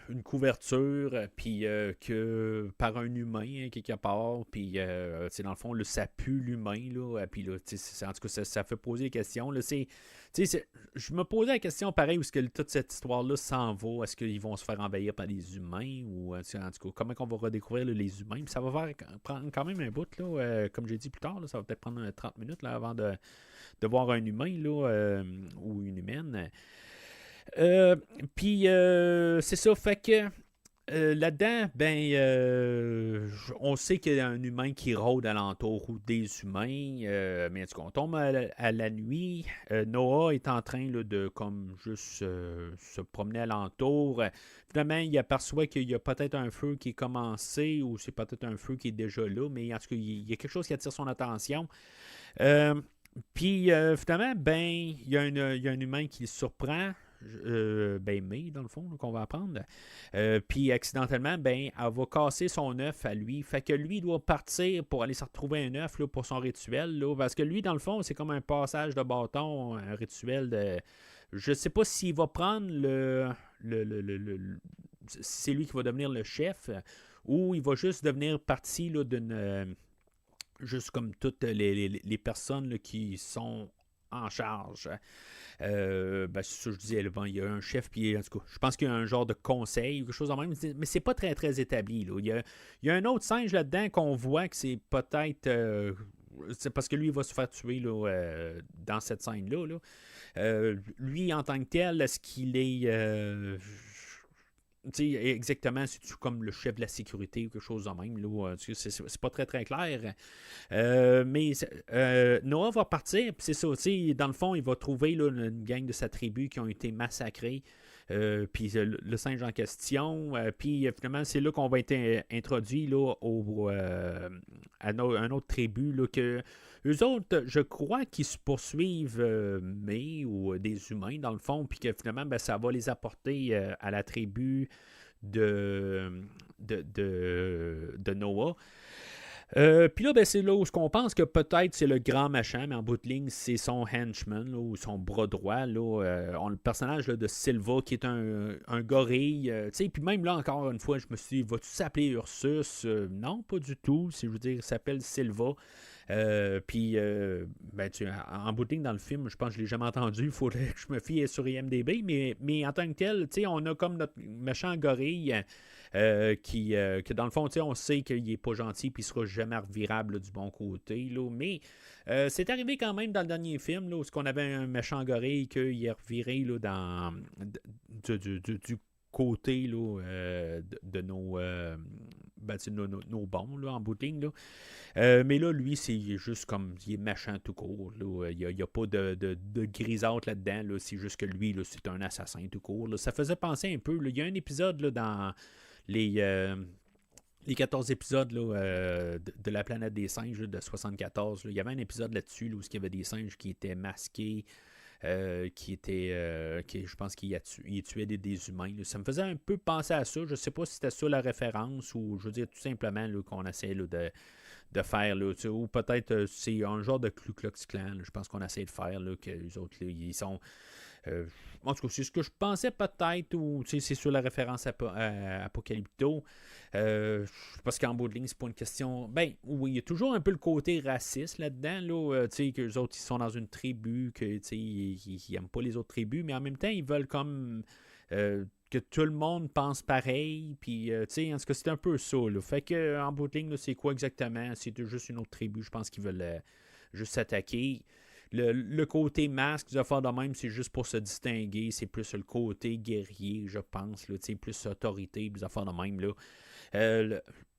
Speaker 2: une couverture puis que par un humain hein, quelque part puis dans le fond là, ça pue l'humain là puis là en tout cas ça fait poser des questions là, je me posais la question pareil où est-ce que toute cette histoire là s'en va, est-ce qu'ils vont se faire envahir par des humains ou en tout cas comment on va redécouvrir là, les humains, puis ça va prendre quand même un bout là, comme j'ai dit plus tard là, ça va peut-être prendre 30 minutes là, avant de voir un humain là, ou une humaine. Puis c'est ça, fait que là-dedans, ben on sait qu'il y a un humain qui rôde alentour ou des humains, mais en tout cas, on tombe à la nuit. Noah est en train là, de comme juste se promener alentour. Finalement, il aperçoit qu'il y a peut-être un feu qui est commencé ou c'est peut-être un feu qui est déjà là, mais en tout cas, il y a quelque chose qui attire son attention. Puis finalement, ben, il y a un humain qui le surprend. May, dans le fond, là, qu'on va apprendre. Puis accidentellement, ben, elle va casser son œuf à lui. Fait que lui doit partir pour aller se retrouver un œuf là, pour son rituel. Là, parce que lui, dans le fond, c'est comme un passage de bâton, un rituel de. Je sais pas s'il va prendre c'est lui qui va devenir le chef ou il va juste devenir partie là, d'une. Juste comme toutes les personnes là, qui sont en charge. C'est ça que je disais, là, bon, il y a un chef, puis en tout cas, je pense qu'il y a un genre de conseil ou quelque chose de même, mais c'est pas très très établi. Là. Il y a un autre singe là-dedans qu'on voit que c'est peut-être. C'est parce que lui, il va se faire tuer là, dans cette scène-là. Là. Lui, en tant que tel, est-ce qu'il est. Exactement, c'est-tu comme le chef de la sécurité ou quelque chose de même, là, c'est pas très très clair. Mais Noah va partir, puis c'est ça, dans le fond, il va trouver là, une gang de sa tribu qui ont été massacrés. Puis le singe en question. Puis finalement, c'est là qu'on va être introduit là, à un autre tribu. Là, que eux autres, je crois qu'ils se poursuivent mais ou des humains dans le fond. Puis que finalement, ben, ça va les apporter à la tribu de Noah. Puis là, ben, c'est là où on pense que peut-être c'est le grand machin, mais en bout de ligne, c'est son henchman là, ou son bras droit. Là, on a le personnage là, de Silva qui est un gorille. Puis même là, encore une fois, je me suis dit, vas-tu s'appeler Ursus? Non, pas du tout. Je veux dire, il s'appelle Silva. En bout de ligne, dans le film, je pense que je ne l'ai jamais entendu. Il faudrait que je me fie sur IMDb. Mais en tant que tel, on a comme notre méchant gorille. Que dans le fond, on sait qu'il n'est pas gentil et qu'il ne sera jamais revirable là, du bon côté. Là, mais c'est arrivé quand même dans le dernier film là, où on avait un méchant gorille qu'il est reviré là, du côté là, de nos bons là, en bout de ligne. Là. Mais là, lui, c'est juste comme il est méchant tout court. Là. Il n'y a pas de grisâtre là-dedans. Là. C'est juste que lui, là, c'est un assassin tout court. Là. Ça faisait penser un peu. Là. Il y a un épisode là, dans les 14 épisodes là, de la planète des singes là, de 74. Là. Il y avait un épisode là-dessus là, où il y avait des singes qui étaient masqués. Je pense qu'il tuait des humains. Là. Ça me faisait un peu penser à ça. Je ne sais pas si c'était ça la référence ou je veux dire tout simplement là, qu'on essaie là, de faire. Là, ou peut-être c'est un genre de Ku Klux Klan. Là, je pense qu'on essaie de faire là, que les autres là, ils sont. En tout cas, c'est ce que je pensais peut-être, ou c'est sur la référence à Apocalypto. Parce qu'en bout de ligne, c'est pas une question. Ben, oui, il y a toujours un peu le côté raciste là-dedans, là, que les autres, ils sont dans une tribu, que ils n'aiment pas les autres tribus, mais en même temps, ils veulent comme que tout le monde pense pareil, puis en tout cas, c'est un peu ça. Là. Fait que en bout de ligne, là, c'est quoi exactement? C'est juste une autre tribu, je pense qu'ils veulent juste s'attaquer. Le côté masque, des affaires de même, c'est juste pour se distinguer. C'est plus le côté guerrier, je pense. Là, plus autorité, des affaires de même. Là.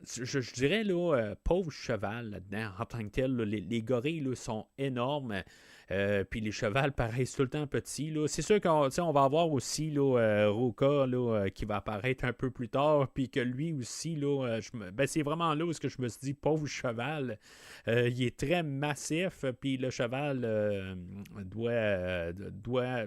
Speaker 2: Je dirais, là, pauvre cheval là-dedans, en tant que tel. Là, les gorilles là, sont énormes. Puis les chevals paraissent tout le temps petits. Là. C'est sûr qu'on va avoir aussi là, Ruka là, qui va apparaître un peu plus tard. Puis que lui aussi, là, c'est vraiment là où je me suis dit, pauvre cheval. Il est très massif. Puis le cheval doit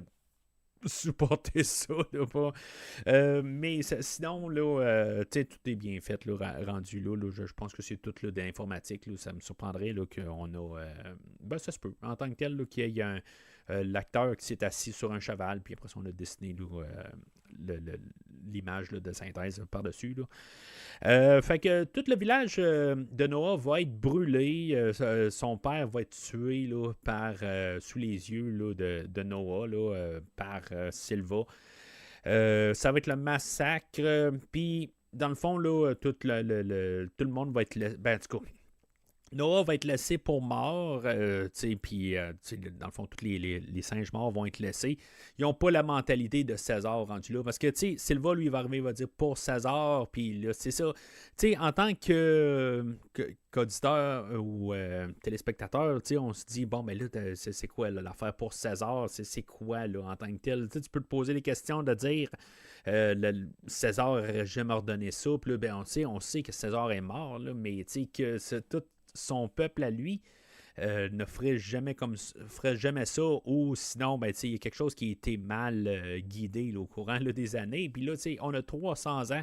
Speaker 2: supporter ça. Là, mais sinon, là, tout est bien fait là, rendu là. Je pense que c'est tout là, d'informatique. Là, ça me surprendrait là, qu'on a. Ça se peut. En tant que tel, là, qu'il y ait l'acteur qui s'est assis sur un cheval, puis après, on a dessiné là, l'image là, de synthèse par-dessus. Là. Fait que tout le village de Noah va être brûlé. Son père va être tué là, sous les yeux là, de Noah là, par Silva. Ça va être le massacre. Puis, dans le fond, là, tout le monde va être... en tout cas, Noah va être laissé pour mort, puis dans le fond, tous les singes morts vont être laissés. Ils n'ont pas la mentalité de César rendu là, parce que Silva, lui, va arriver, il va dire pour César, puis là, c'est ça. En tant qu'auditeur ou téléspectateur, on se dit, bon, mais là, c'est quoi là, l'affaire pour César? C'est quoi, là, en tant que tel? Tu peux te poser les questions de dire... César n'aurait jamais ordonné ça, puis là, on sait que César est mort, là, mais que c'est tout son peuple à lui, ne ferait jamais ça, ou sinon, ben, il y a quelque chose qui a été mal guidé là, au courant là, des années. Puis là, on a 300 ans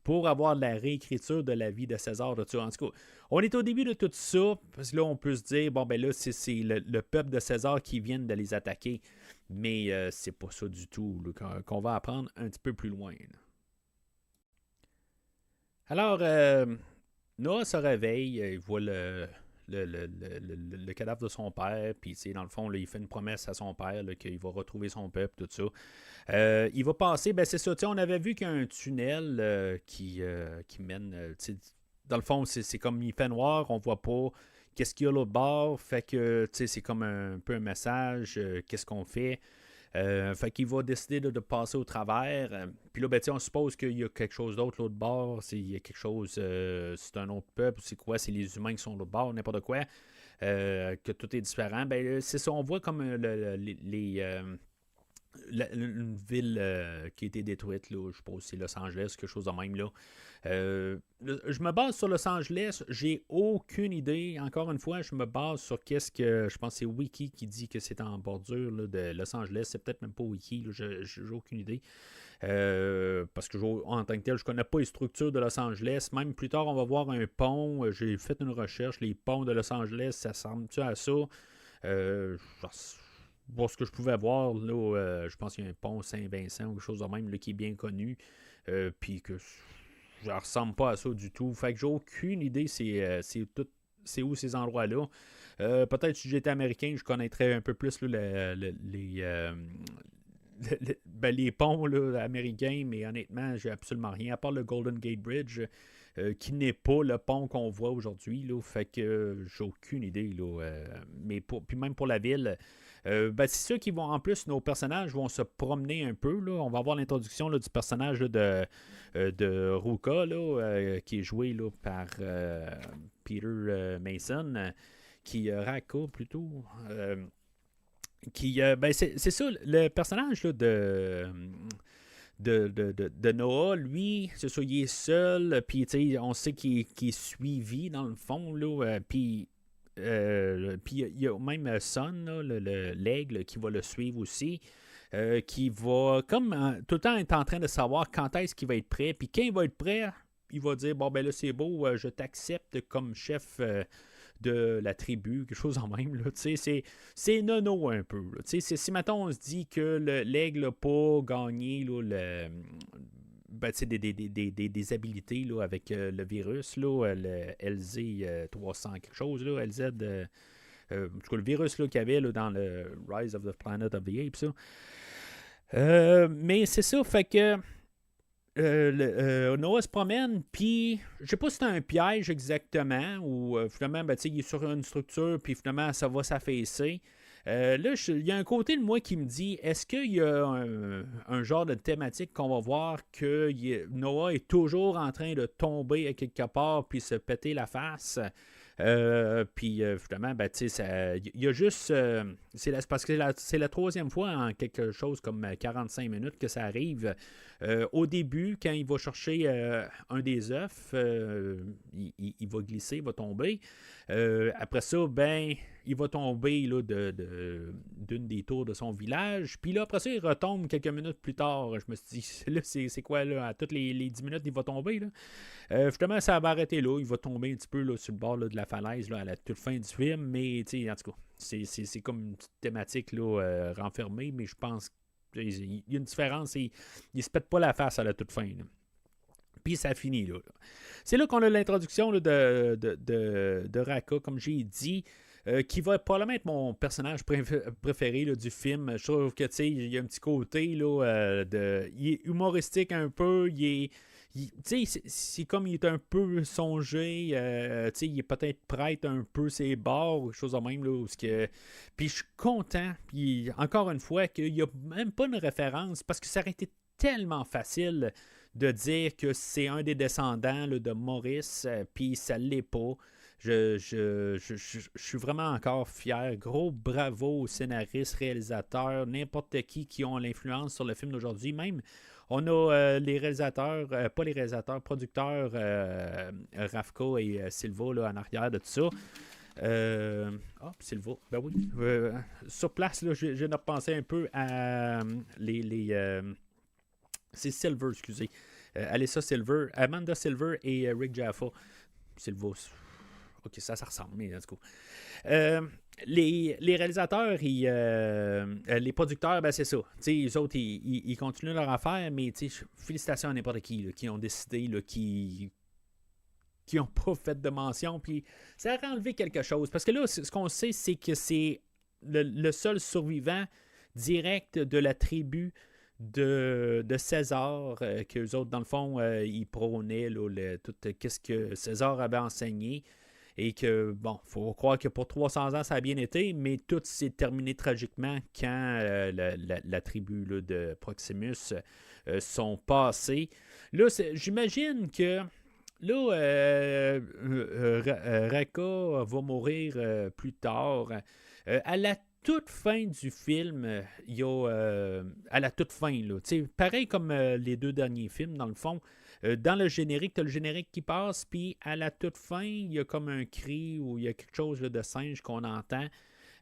Speaker 2: pour avoir la réécriture de la vie de César. De tout ça. En tout cas, on est au début de tout ça, parce que là, on peut se dire, bon, ben là, c'est le peuple de César qui vient de les attaquer. Mais c'est pas ça du tout là, qu'on va apprendre un petit peu plus loin. Là. Alors, Noah se réveille, il voit le cadavre de son père, puis dans le fond, là, il fait une promesse à son père là, qu'il va retrouver son peuple, tout ça. Il va passer, ben c'est ça, on avait vu qu'il y a un tunnel qui mène, dans le fond, c'est comme il fait noir, on voit pas qu'est-ce qu'il y a l'autre bord, fait que c'est comme un peu un message, qu'est-ce qu'on fait. Fait qu'il va décider de passer au travers. Puis là, ben, on suppose qu'il y a quelque chose d'autre l'autre bord. Il y a quelque chose, c'est un autre peuple, c'est quoi? C'est les humains qui sont l'autre bord, n'importe quoi. Que tout est différent. Ben, c'est ça, on voit comme une ville qui a été détruite, là, je suppose que c'est Los Angeles, quelque chose de même. Là. Je me base sur Los Angeles, j'ai aucune idée. Encore une fois, je me base sur qu'est-ce que. Je pense que c'est Wiki qui dit que c'est en bordure là, de Los Angeles. C'est peut-être même pas Wiki, là, j'ai aucune idée. Parce que en tant que tel, je connais pas les structures de Los Angeles. Même plus tard, on va voir un pont. J'ai fait une recherche. Les ponts de Los Angeles, ça ressemble-tu à ça? Pour ce que je pouvais voir, là, je pense qu'il y a un pont Saint-Vincent ou quelque chose de même là, qui est bien connu. Puis que je ne ressemble pas à ça du tout. Fait que j'ai aucune idée c'est où ces endroits-là. Peut-être si j'étais américain, je connaîtrais un peu plus là, les ponts là, américains, mais honnêtement, j'ai absolument rien, à part le Golden Gate Bridge, qui n'est pas le pont qu'on voit aujourd'hui. Là, fait que j'ai aucune idée. Là, mais puis même pour la ville, c'est sûr qu'ils vont, en plus, nos personnages vont se promener un peu. Là. On va avoir l'introduction là, du personnage là, de Ruka, là, qui est joué là, par Peter Mason, Raka plutôt. C'est ça, le personnage là, de Noah, lui, c'est ça, il est seul, puis on sait qu'il est suivi dans le fond, là, puis il y a même Son, là, l'aigle, qui va le suivre aussi, qui va comme tout le temps être en train de savoir quand est-ce qu'il va être prêt, puis quand il va être prêt, il va dire, bon ben là c'est beau, je t'accepte comme chef de la tribu, quelque chose en même. Là, c'est nono un peu. Là, si maintenant on se dit que l'aigle n'a pas gagné là, des habilités là, avec le virus, là, le LZ300 quelque chose, là, LZ, en tout cas le virus qu'il y avait là, dans le Rise of the Planet of the Apes. Ça. Mais c'est ça, fait que Noah se promène, puis je sais pas si c'est un piège exactement, ou finalement, il est sur une structure, puis finalement, ça va s'affaisser. Là, il y a un côté de moi qui me dit, est-ce qu'il y a un genre de thématique qu'on va voir que Noah est toujours en train de tomber à quelque part, puis se péter la face? Puis finalement, il y a juste. Parce que c'est la troisième fois en quelque chose comme 45 minutes que ça arrive. Au début, quand il va chercher un des œufs, il va glisser, il va tomber. Après ça, il va tomber là, d'une des tours de son village. Puis là, après ça, il retombe quelques minutes plus tard. Je me suis dit, là, c'est quoi, là, à toutes les 10 minutes, il va tomber, là. Finalement, ça va arrêter là. Il va tomber un petit peu là, sur le bord là, de la falaise là, à la toute fin du film. Mais, en tout cas, c'est comme une petite thématique là, renfermée. Mais je pense qu'il y a une différence. Il se pète pas la face à la toute fin. Là. Puis ça finit là. C'est là qu'on a l'introduction là, de Raka, comme j'ai dit. Qui va probablement être mon personnage préféré là, du film. Je trouve que il y a un petit côté là, il est humoristique un peu, c'est comme il est un peu songé, il est peut-être prêtre un peu ses bords ou quelque chose de même. Là, puis je suis content, puis encore une fois, qu'il n'y a même pas une référence, parce que ça aurait été tellement facile de dire que c'est un des descendants là, de Maurice, puis ça l'est pas. Je suis vraiment encore fier. Gros bravo aux scénaristes, réalisateurs, n'importe qui ont l'influence sur le film d'aujourd'hui. Même, on a les réalisateurs, pas les réalisateurs, producteurs, Rafka et Silva là, en arrière de tout ça. Silva. Ben oui. Sur place, là, je viens de repenser un peu à c'est Silver, excusez. Alyssa Silver, Amanda Silver et Rick Jaffa. Silva. Ok, ça ressemble, mais en tout cas. Les réalisateurs, les producteurs, ben c'est ça. Les autres, ils continuent leur affaire, mais félicitations à n'importe qui ont décidé, qui n'ont pas fait de mention. Puis ça a enlevé quelque chose. Parce que là, ce qu'on sait, c'est que c'est le seul survivant direct de la tribu de César, qu'eux autres, dans le fond, ils prônaient tout ce que César avait enseigné. Et que, bon, il faut croire que pour 300 ans, ça a bien été, mais tout s'est terminé tragiquement quand la tribu là, de Proximus sont passés. Là, j'imagine que là, Raka va mourir plus tard. À la toute fin du film, il y a à la toute fin, là, pareil comme les deux derniers films, dans le fond, dans le générique, tu as le générique qui passe, puis à la toute fin, il y a comme un cri ou il y a quelque chose là, de singe qu'on entend.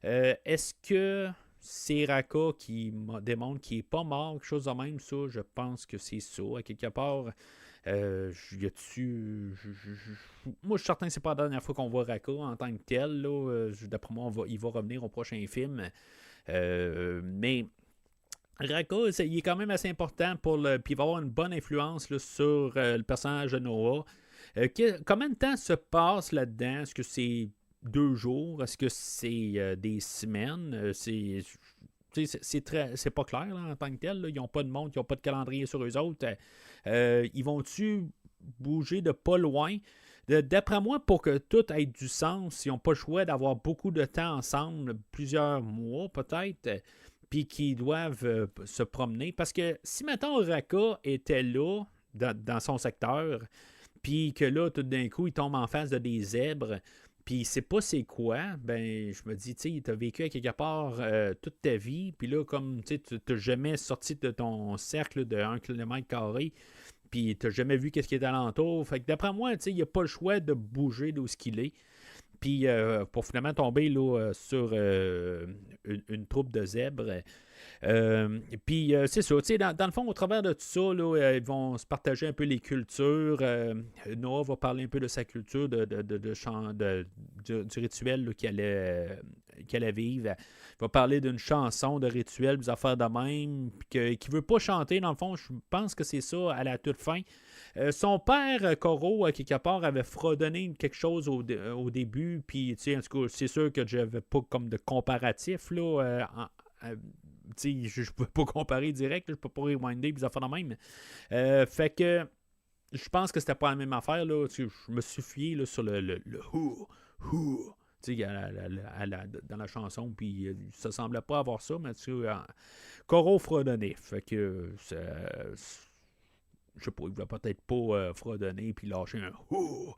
Speaker 2: Est-ce que c'est Raka qui démontre qu'il n'est pas mort, quelque chose de même, ça, je pense que c'est ça. À quelque part, y a-tu. Moi, je suis certain que c'est pas la dernière fois qu'on voit Raka en tant que tel. Là. D'après moi, il va revenir au prochain film. Mais Raka, il est quand même assez important pour le. Puis il va avoir une bonne influence là, sur le personnage de Noah. Combien de temps se passe là-dedans? Est-ce que c'est 2 jours? Est-ce que c'est des semaines? C'est pas clair là, en tant que tel. Là. Ils n'ont pas de montre, ils n'ont pas de calendrier sur eux autres. Ils vont-tu bouger de pas loin? D'après moi, pour que tout ait du sens, ils n'ont pas le choix d'avoir beaucoup de temps ensemble, plusieurs mois peut-être, puis qu'ils doivent se promener. Parce que si, mettons, Raka était là, dans son secteur, puis que là, tout d'un coup, il tombe en face de des zèbres, puis il sait pas c'est quoi, ben je me dis, tu sais, t'as vécu à quelque part toute ta vie, puis là, comme tu n'as jamais sorti de ton cercle de 1 km², puis t'as jamais vu qu'est-ce qui est alentour. Fait que d'après moi, tu sais, il n'y a pas le choix de bouger d'où ce qu'il est. Puis pour finalement tomber là, sur une troupe de zèbres. Puis c'est ça, dans le fond, au travers de tout ça, là, ils vont se partager un peu les cultures. Noah va parler un peu de sa culture, du rituel là, qu'elle allait vivre. Il va parler d'une chanson, de rituel, des affaires de même, qui ne veut pas chanter, dans le fond, je pense que c'est ça à la toute fin. Son père, Coro, à quelque part, avait fredonné quelque chose au début, puis en tout cas, c'est sûr que j'avais pas comme de comparatif, là, je ne peux pas comparer direct, je ne peux pas rewinder des affaires de même. Fait que je pense que c'était pas la même affaire. Là. Je me suis fié là, sur le who, dans la chanson, puis ça semblait pas avoir ça, mais Coro fredonnait. Fait que je sais pas, il voulait peut-être pas fredonner puis lâcher un who.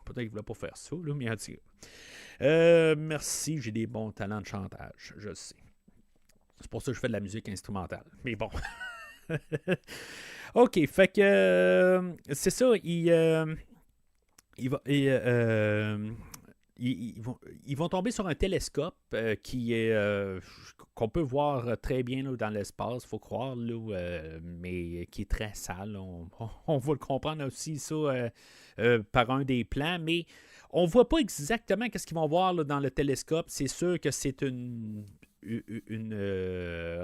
Speaker 2: Peut-être qu'il voulait pas faire ça, là, mais en tout cas. Merci, j'ai des bons talents de chantage, je sais. C'est pour ça que je fais de la musique instrumentale. Mais bon. OK, fait que c'est ça, ils vont tomber sur un télescope qu'on peut voir très bien là, dans l'espace, il faut croire, là, mais qui est très sale. On va le comprendre aussi, ça, par un des plans, mais on ne voit pas exactement ce qu'ils vont voir là, dans le télescope. C'est sûr que c'est une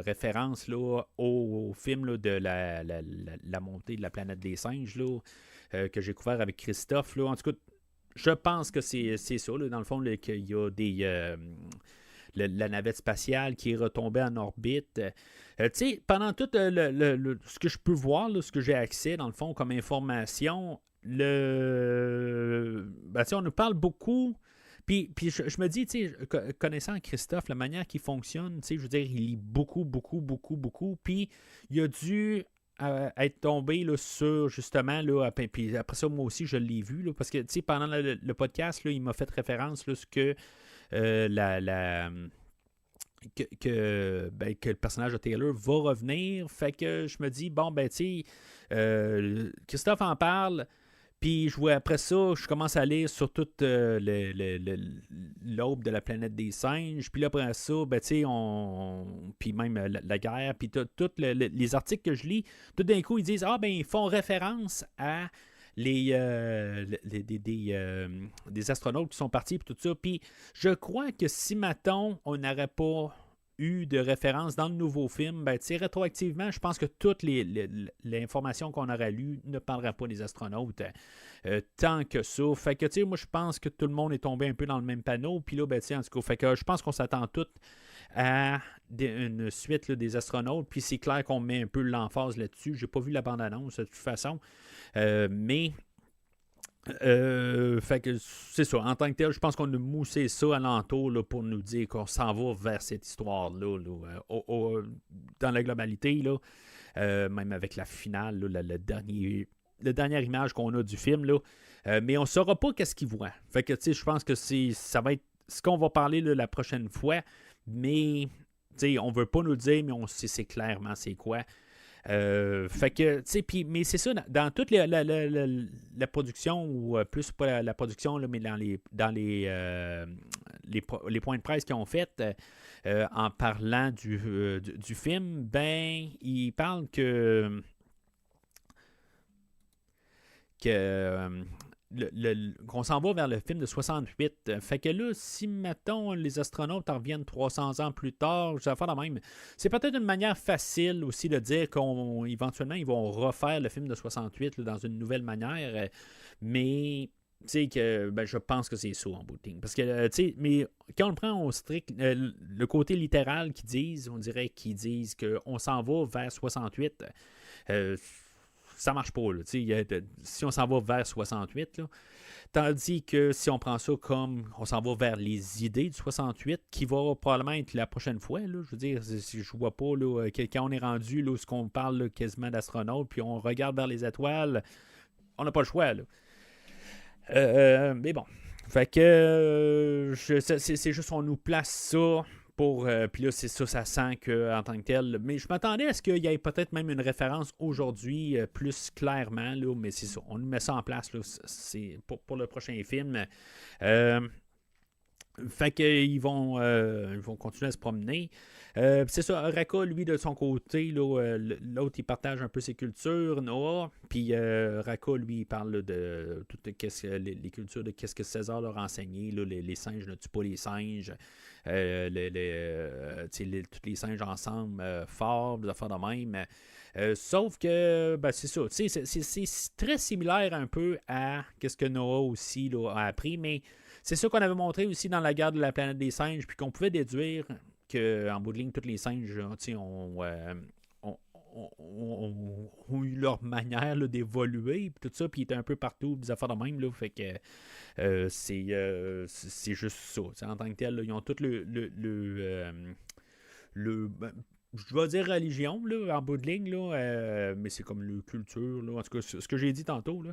Speaker 2: référence là, au film là, de la montée de la planète des singes là, que j'ai couvert avec Christophe. Là. En tout cas, je pense que c'est ça, là, dans le fond, qu'il y a la navette spatiale qui est retombée en orbite. Pendant tout ce que je peux voir, là, ce que j'ai accès, dans le fond, comme information, on nous parle beaucoup. Puis je me dis, connaissant Christophe, la manière qu'il fonctionne, je veux dire, il lit beaucoup. Puis il a dû être tombé là, sur, justement, là, puis après ça, moi aussi, je l'ai vu, là, parce que, pendant le podcast, là, il m'a fait référence là, ce que que le personnage de Taylor va revenir. Fait que je me dis, bon, Christophe en parle. Puis je vois après ça, je commence à lire sur toute l'aube de la planète des singes. Puis là, après ça, ben, tu sais, puis même la guerre, puis tous les articles que je lis, tout d'un coup, ils disent, ah, ben, ils font référence à des astronautes qui sont partis, puis tout ça. Puis je crois que si, mettons, on n'aurait pas eu de référence dans le nouveau film, ben, rétroactivement, je pense que toute l'information qu'on aurait lue ne parlera pas des astronautes tant que ça. Fait que, moi, je pense que tout le monde est tombé un peu dans le même panneau. Puis là, ben, en tout cas, fait que je pense qu'on s'attend tous à une suite là, des astronautes. Puis c'est clair qu'on met un peu l'emphase là-dessus. J'ai pas vu la bande-annonce de toute façon. Mais fait que c'est ça. En tant que tel, je pense qu'on a moussé ça alentour là, pour nous dire qu'on s'en va vers cette histoire-là là, dans la globalité, là, même avec la finale, là, la dernière image qu'on a du film. Là, mais on ne saura pas qu'est-ce qu'il voit. Fait que je pense que ça va être ce qu'on va parler là, la prochaine fois. Mais on ne veut pas nous le dire, mais on sait c'est clairement c'est quoi. Fait que, tu sais, mais c'est ça, dans toute la production, ou plus pas la production, là, mais dans les points de presse qu'ils ont fait en parlant du film, ben, ils parlent qu'on s'en va vers le film de 68. Fait que là, si, mettons, les astronautes en reviennent 300 ans plus tard, je vais faire la même. C'est peut-être une manière facile aussi de dire qu'éventuellement, ils vont refaire le film de 68 là, dans une nouvelle manière. Mais, tu sais, que je pense que c'est ça en bout de ligne. Parce que, tu sais, mais quand on le prend au strict, le côté littéral qu'ils disent, on dirait qu'ils disent qu'on s'en va vers 68. Ça marche pas. Là, si on s'en va vers 68, là, tandis que si on prend ça comme on s'en va vers les idées du 68, qui va probablement être la prochaine fois, là, je veux dire, je vois pas là, quand on est rendu, là, où on parle là, quasiment d'astronautes, puis on regarde vers les étoiles, on n'a pas le choix. Là. Mais bon. Fait que c'est juste on nous place ça. Puis là, c'est ça, ça sent qu'en tant que tel. Mais je m'attendais à ce qu'il y ait peut-être même une référence aujourd'hui plus clairement, là, mais c'est ça. On met ça en place là, c'est pour le prochain film. Fait qu'ils vont continuer à se promener. C'est ça, Raka, lui, de son côté, là, l'autre, il partage un peu ses cultures, Noah. Puis Raka, lui, il parle là, de toutes les cultures, de qu'est-ce que César leur a enseigné. Là, les singes ne tuent pas les singes. Tous les singes ensemble, forts, des affaires de même. Sauf que, ben, c'est ça. C'est très similaire un peu à ce que Noah aussi là, a appris, mais c'est ça qu'on avait montré aussi dans la guerre de la planète des singes, puis qu'on pouvait déduire qu'en bout de ligne, tous les singes ont eu leur manière là, d'évoluer, puis tout ça, puis ils étaient un peu partout, des affaires de même, là, fait que c'est juste ça. En tant que tel, là, ils ont tout ben, je vais dire religion, là, en bout de ligne, là, mais c'est comme le culture, là, en tout cas, ce que j'ai dit tantôt, là.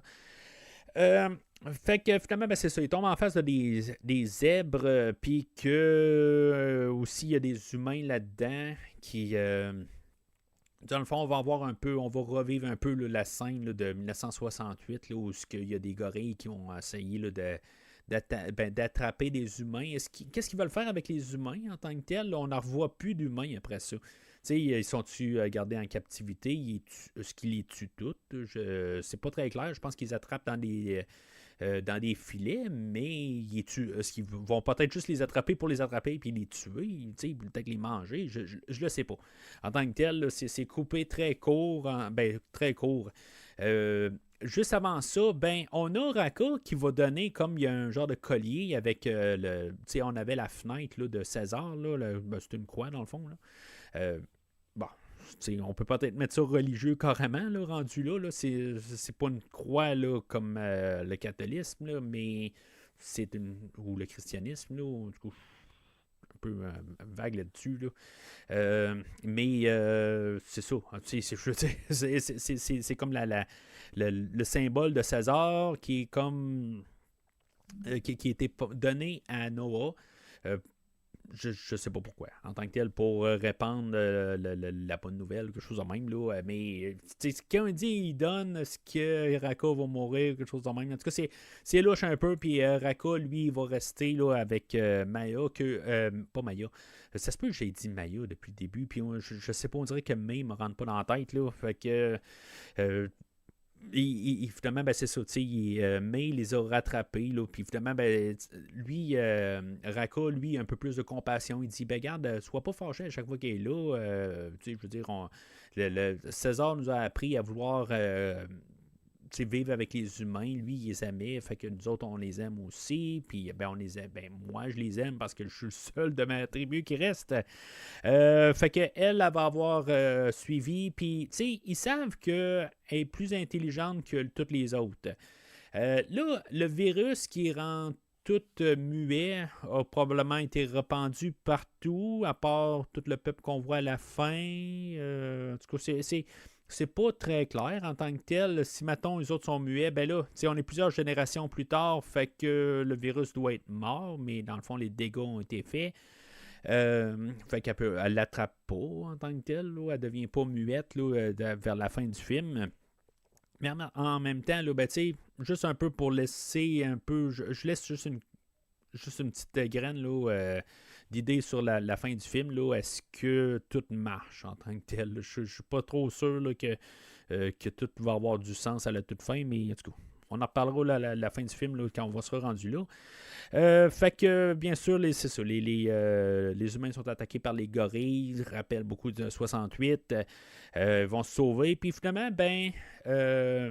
Speaker 2: Fait que finalement, ben, c'est ça. Ils tombent en face de des zèbres, puis que aussi il y a des humains là-dedans qui. Dans le fond, on va revivre un peu là, la scène là, de 1968, là, où il y a des gorilles qui ont essayé là, d'attraper des humains. Qu'est-ce qu'ils veulent faire avec les humains en tant que tel? Là, on n'en revoit plus d'humains après ça. Ils sont-tu gardés en captivité? Est-ce qu'ils les tuent toutes? C'est pas très clair. Je pense qu'ils attrapent dans des filets, mais est-ce qu'ils vont peut-être juste les attraper pour les attraper puis les tuer? Peut-être les manger? Je le sais pas. En tant que tel, là, c'est coupé très court. Très court. Juste avant ça, ben, on a Raka qui va donner comme il y a un genre de collier avec on avait la fenêtre là, de César, là, c'est une croix dans le fond. Là. Bon, on peut peut-être mettre ça religieux carrément, là, rendu là. C'est pas une croix là, comme le catholisme, là, mais ou le christianisme, là, en tout cas, un peu vague là-dessus. Là. Mais c'est ça. C'est comme le symbole de César qui est comme qui a été donné à Noah. je sais pas pourquoi. En tant que tel, pour répandre la bonne nouvelle, quelque chose de même. Là, mais quand on dit il donne ce que Raka va mourir, quelque chose de même. En tout cas, c'est louche un peu. Puis Raka, lui, il va rester là, avec Maya. Pas Maya. Ça se peut que j'ai dit Maya depuis le début. Puis je sais pas, on dirait que May me rentre pas dans la tête. Là, fait que. Finalement, ben, c'est ça, May les a rattrapés, là, puis finalement, ben, lui, Raka, lui, a un peu plus de compassion. Il dit, ben, garde, sois pas fâché à chaque fois qu'il est là. Je veux dire, César nous a appris à vouloir vivre avec les humains. Lui, il les aimait, fait que nous autres, on les aime aussi. Puis, ben, on les aime. Ben, moi, je les aime parce que je suis le seul de ma tribu qui reste. Fait qu'elle, elle va avoir suivi. Puis, tu sais, ils savent qu'elle est plus intelligente que toutes les autres. Là, le virus qui rend tout muet a probablement été répandu partout, à part tout le peuple qu'on voit à la fin. En tout cas, c'est pas très clair en tant que tel. Si, mettons, les autres sont muets, ben là, on est plusieurs générations plus tard, fait que le virus doit être mort, mais dans le fond, les dégâts ont été faits. Fait qu'elle l'attrape pas en tant que telle, là, elle devient pas muette là, vers la fin du film. Mais en même temps, là, ben, juste un peu pour laisser un peu. Je laisse juste une petite graine là, d'idée sur la fin du film. Là, est-ce que tout marche en tant que tel? Je suis pas trop sûr là, que tout va avoir du sens à la toute fin, mais en tout cas, on en reparlera la fin du film là, quand on va se rendu là. Fait que, bien sûr, c'est ça. Les humains sont attaqués par les gorilles. Rappelle beaucoup de 68. Ils vont se sauver. Puis finalement,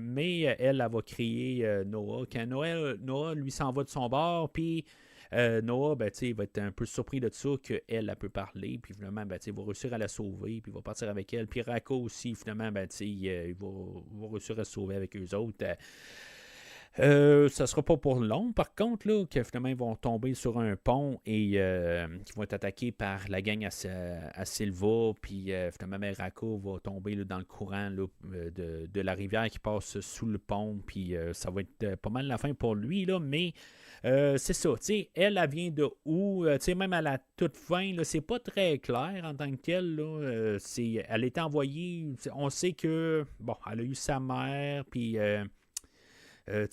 Speaker 2: mais elle va crier Noah. Quand Noah, lui, s'en va de son bord. Puis Noah, il va être un peu surpris de ça qu'elle, elle peut parler. Puis finalement, il va réussir à la sauver. Puis il va partir avec elle. Puis Raka aussi, finalement, il va réussir à se sauver avec eux autres. Ça sera pas pour long, par contre, là, que finalement ils vont tomber sur un pont et qu'ils vont être attaqués par la gang à Silva, puis finalement Raka va tomber là, dans le courant là, de la rivière qui passe sous le pont, puis ça va être pas mal la fin pour lui, là, mais c'est ça, elle vient de où, même à la toute fin, là, c'est pas très clair en tant que tel, là, elle est envoyée, on sait que, bon, elle a eu sa mère, puis...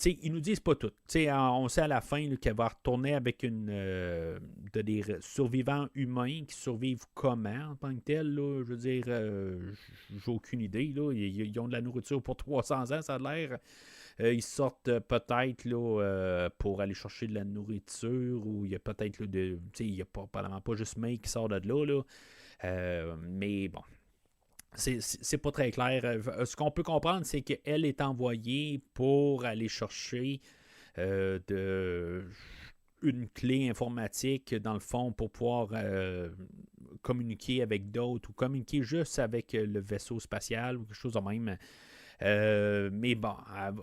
Speaker 2: ils nous disent pas tout. On sait à la fin là, qu'elle va retourner avec des survivants humains qui survivent comment en tant que tel. Là, je veux dire, j'ai aucune idée. Là. Ils ont de la nourriture pour 300 ans, ça a l'air. Ils sortent peut-être là, pour aller chercher de la nourriture ou il y a peut-être il n'y a probablement pas juste May qui sort de là. Mais bon. C'est pas très clair. Ce qu'on peut comprendre, c'est qu'elle est envoyée pour aller chercher une clé informatique, dans le fond, pour pouvoir communiquer avec d'autres ou communiquer juste avec le vaisseau spatial ou quelque chose de même. Mais bon,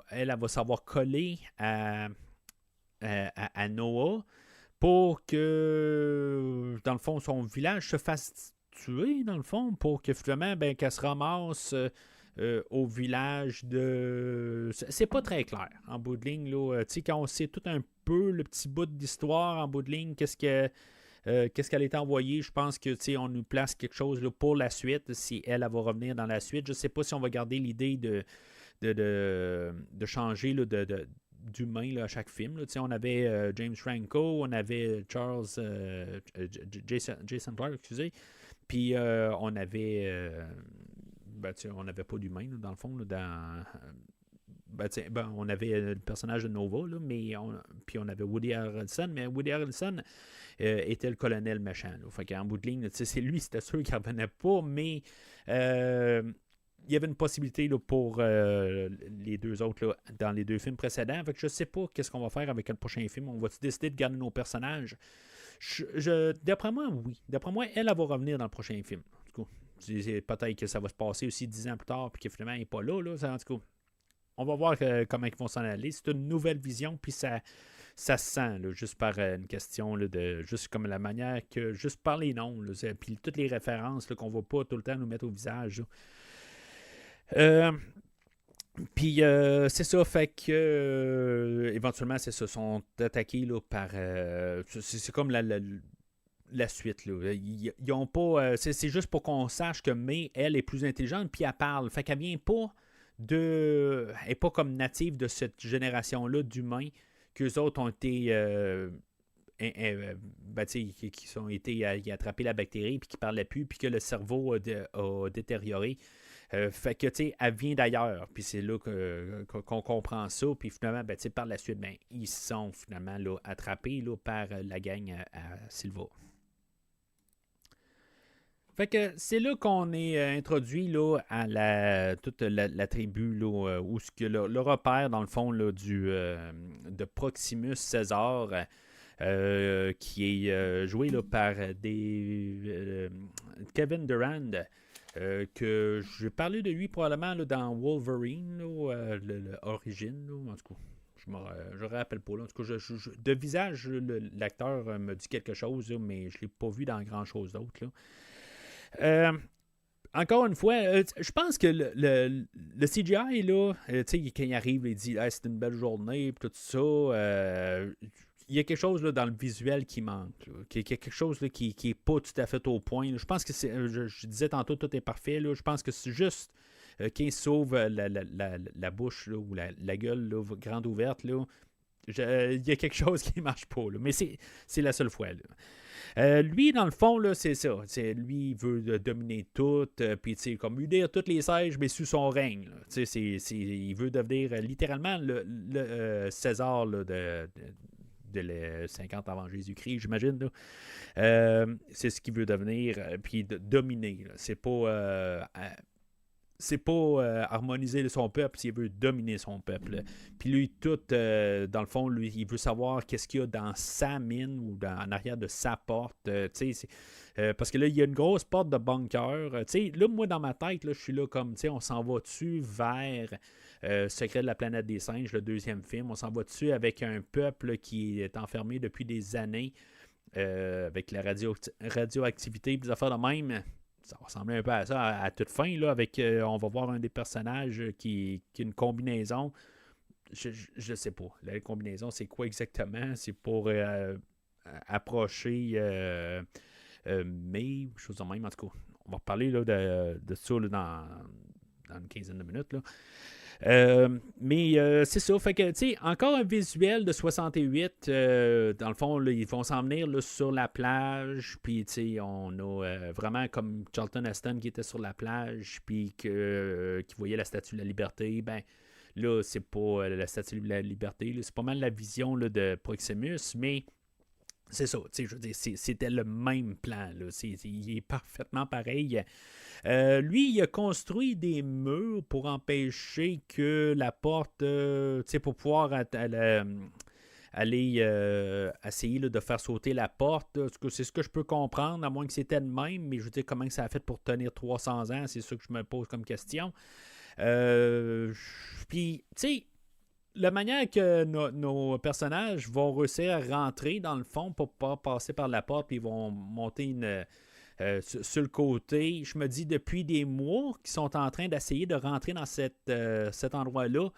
Speaker 2: elle va savoir coller à Noah pour que, dans le fond, son village se fasse tuer, dans le fond, pour que finalement, qu'elle se ramasse au village de... C'est pas très clair, en bout de ligne, là. Quand on sait tout un peu le petit bout d'histoire, en bout de ligne, qu'est-ce qu'elle est envoyée, je pense que on nous place quelque chose là, pour la suite, si elle va revenir dans la suite. Je sais pas si on va garder l'idée de changer là, d'humain là, à chaque film. Là. On avait James Franco, on avait Jason Clarke, excusez. Puis on avait on n'avait pas d'humain là, dans le fond là, on avait le personnage de Nova là, mais puis on avait Woody Harrelson, mais Woody Harrelson était le colonel méchant là. Fait qu'en bout de ligne, c'est lui, c'était sûr qu'il ne revenait pas, mais il y avait une possibilité là, pour les deux autres là, dans les deux films précédents. Fait que je sais pas qu'est-ce qu'on va faire avec le prochain film. On va-tu décider de garder nos personnages? D'après moi, oui. D'après moi, elle va revenir dans le prochain film. En tout cas, peut-être que ça va se passer aussi 10 ans plus tard puis que finalement, elle n'est pas là. En tout cas, on va voir comment ils vont s'en aller. C'est une nouvelle vision, puis ça se sent, là, juste par une question là, de juste comme la manière que, juste par les noms, là, puis toutes les références là, qu'on ne va pas tout le temps nous mettre au visage. Puis c'est ça, fait que éventuellement, c'est ça, sont attaqués là, par... c'est comme la suite. Là. Ils ont pas. C'est juste pour qu'on sache que May, elle, est plus intelligente, puis elle parle. Fait qu'elle vient pas elle n'est pas comme native de cette génération-là d'humains qu'eux autres ont été. Qui ont été attrapé la bactérie, puis qui ne parlaient plus, puis que le cerveau a détérioré. Fait que, tu sais, elle vient d'ailleurs, puis c'est là qu'on comprend ça, puis finalement, par la suite, ils sont finalement là, attrapés là, par la gang à Silva. Fait que c'est là qu'on est introduit là, à toute la tribu, là, où ce que le repère, dans le fond, là, de Proximus César, qui est joué là, par Kevin Durand, que j'ai parlé de lui probablement là, dans Wolverine, là, l'origine, là, en tout cas. Je ne me rappelle pas. Là. En tout cas, de visage, l'acteur me dit quelque chose, là, mais je ne l'ai pas vu dans grand-chose d'autre. Encore une fois, je pense que le CGI, là, quand il arrive, il dit c'est une belle journée, tout ça. Il y a quelque chose là, dans le visuel qui manque. Il y a quelque chose là, qui n'est pas tout à fait au point. Là. Je pense que je disais tantôt, tout est parfait. Là. Je pense que c'est juste qu'il sauve la bouche là, ou la gueule là, grande ouverte. Là. Il y a quelque chose qui ne marche pas. Là. Mais c'est la seule fois. Là. Lui, dans le fond, là, c'est ça. Lui, il veut dominer tout, puis comme unir toutes les sièges, mais sous son règne. Il veut devenir littéralement le César là, de 50 avant Jésus-Christ, j'imagine. Là. C'est ce qu'il veut devenir, puis de dominer. Là. C'est pas harmoniser son peuple, s'il veut dominer son peuple. Puis lui, tout, dans le fond, lui, il veut savoir qu'est-ce qu'il y a dans sa mine ou en arrière de sa porte. Parce que là, il y a une grosse porte de bunker. Là, moi, dans ma tête, là, je suis là comme, on s'en va dessus vers Secret de la planète des singes, le deuxième film. On s'en va dessus avec un peuple qui est enfermé depuis des années avec la radioactivité et des affaires de même. Ça ressemblait un peu à ça à toute fin, là, avec on va voir un des personnages qui a une combinaison. Je sais pas. La combinaison, c'est quoi exactement? C'est pour approcher mais chose de même, en tout cas. On va reparler là, de ça là, dans une quinzaine de minutes. Là. Mais c'est ça, fait que, tu sais, encore un visuel de 68, dans le fond, là, ils vont s'en venir là, sur la plage, puis, tu sais, on a vraiment comme Charlton Heston qui était sur la plage, puis qui voyait la Statue de la Liberté, là, c'est pas la Statue de la Liberté, là, c'est pas mal la vision là, de Proximus, mais c'est ça, tu sais, je veux dire, c'était le même plan, là, il est parfaitement pareil. Lui, il a construit des murs pour empêcher que la porte, pour pouvoir aller essayer là, de faire sauter la porte. C'est ce que je peux comprendre, à moins que c'était le même, mais je veux dire, comment ça a fait pour tenir 300 ans, c'est ça que je me pose comme question. Puis, tu sais, la manière que nos personnages vont réussir à rentrer dans le fond pour pas passer par la porte, puis ils vont monter sur le côté. Je me dis, depuis des mois qu'ils sont en train d'essayer de rentrer dans cet endroit-là.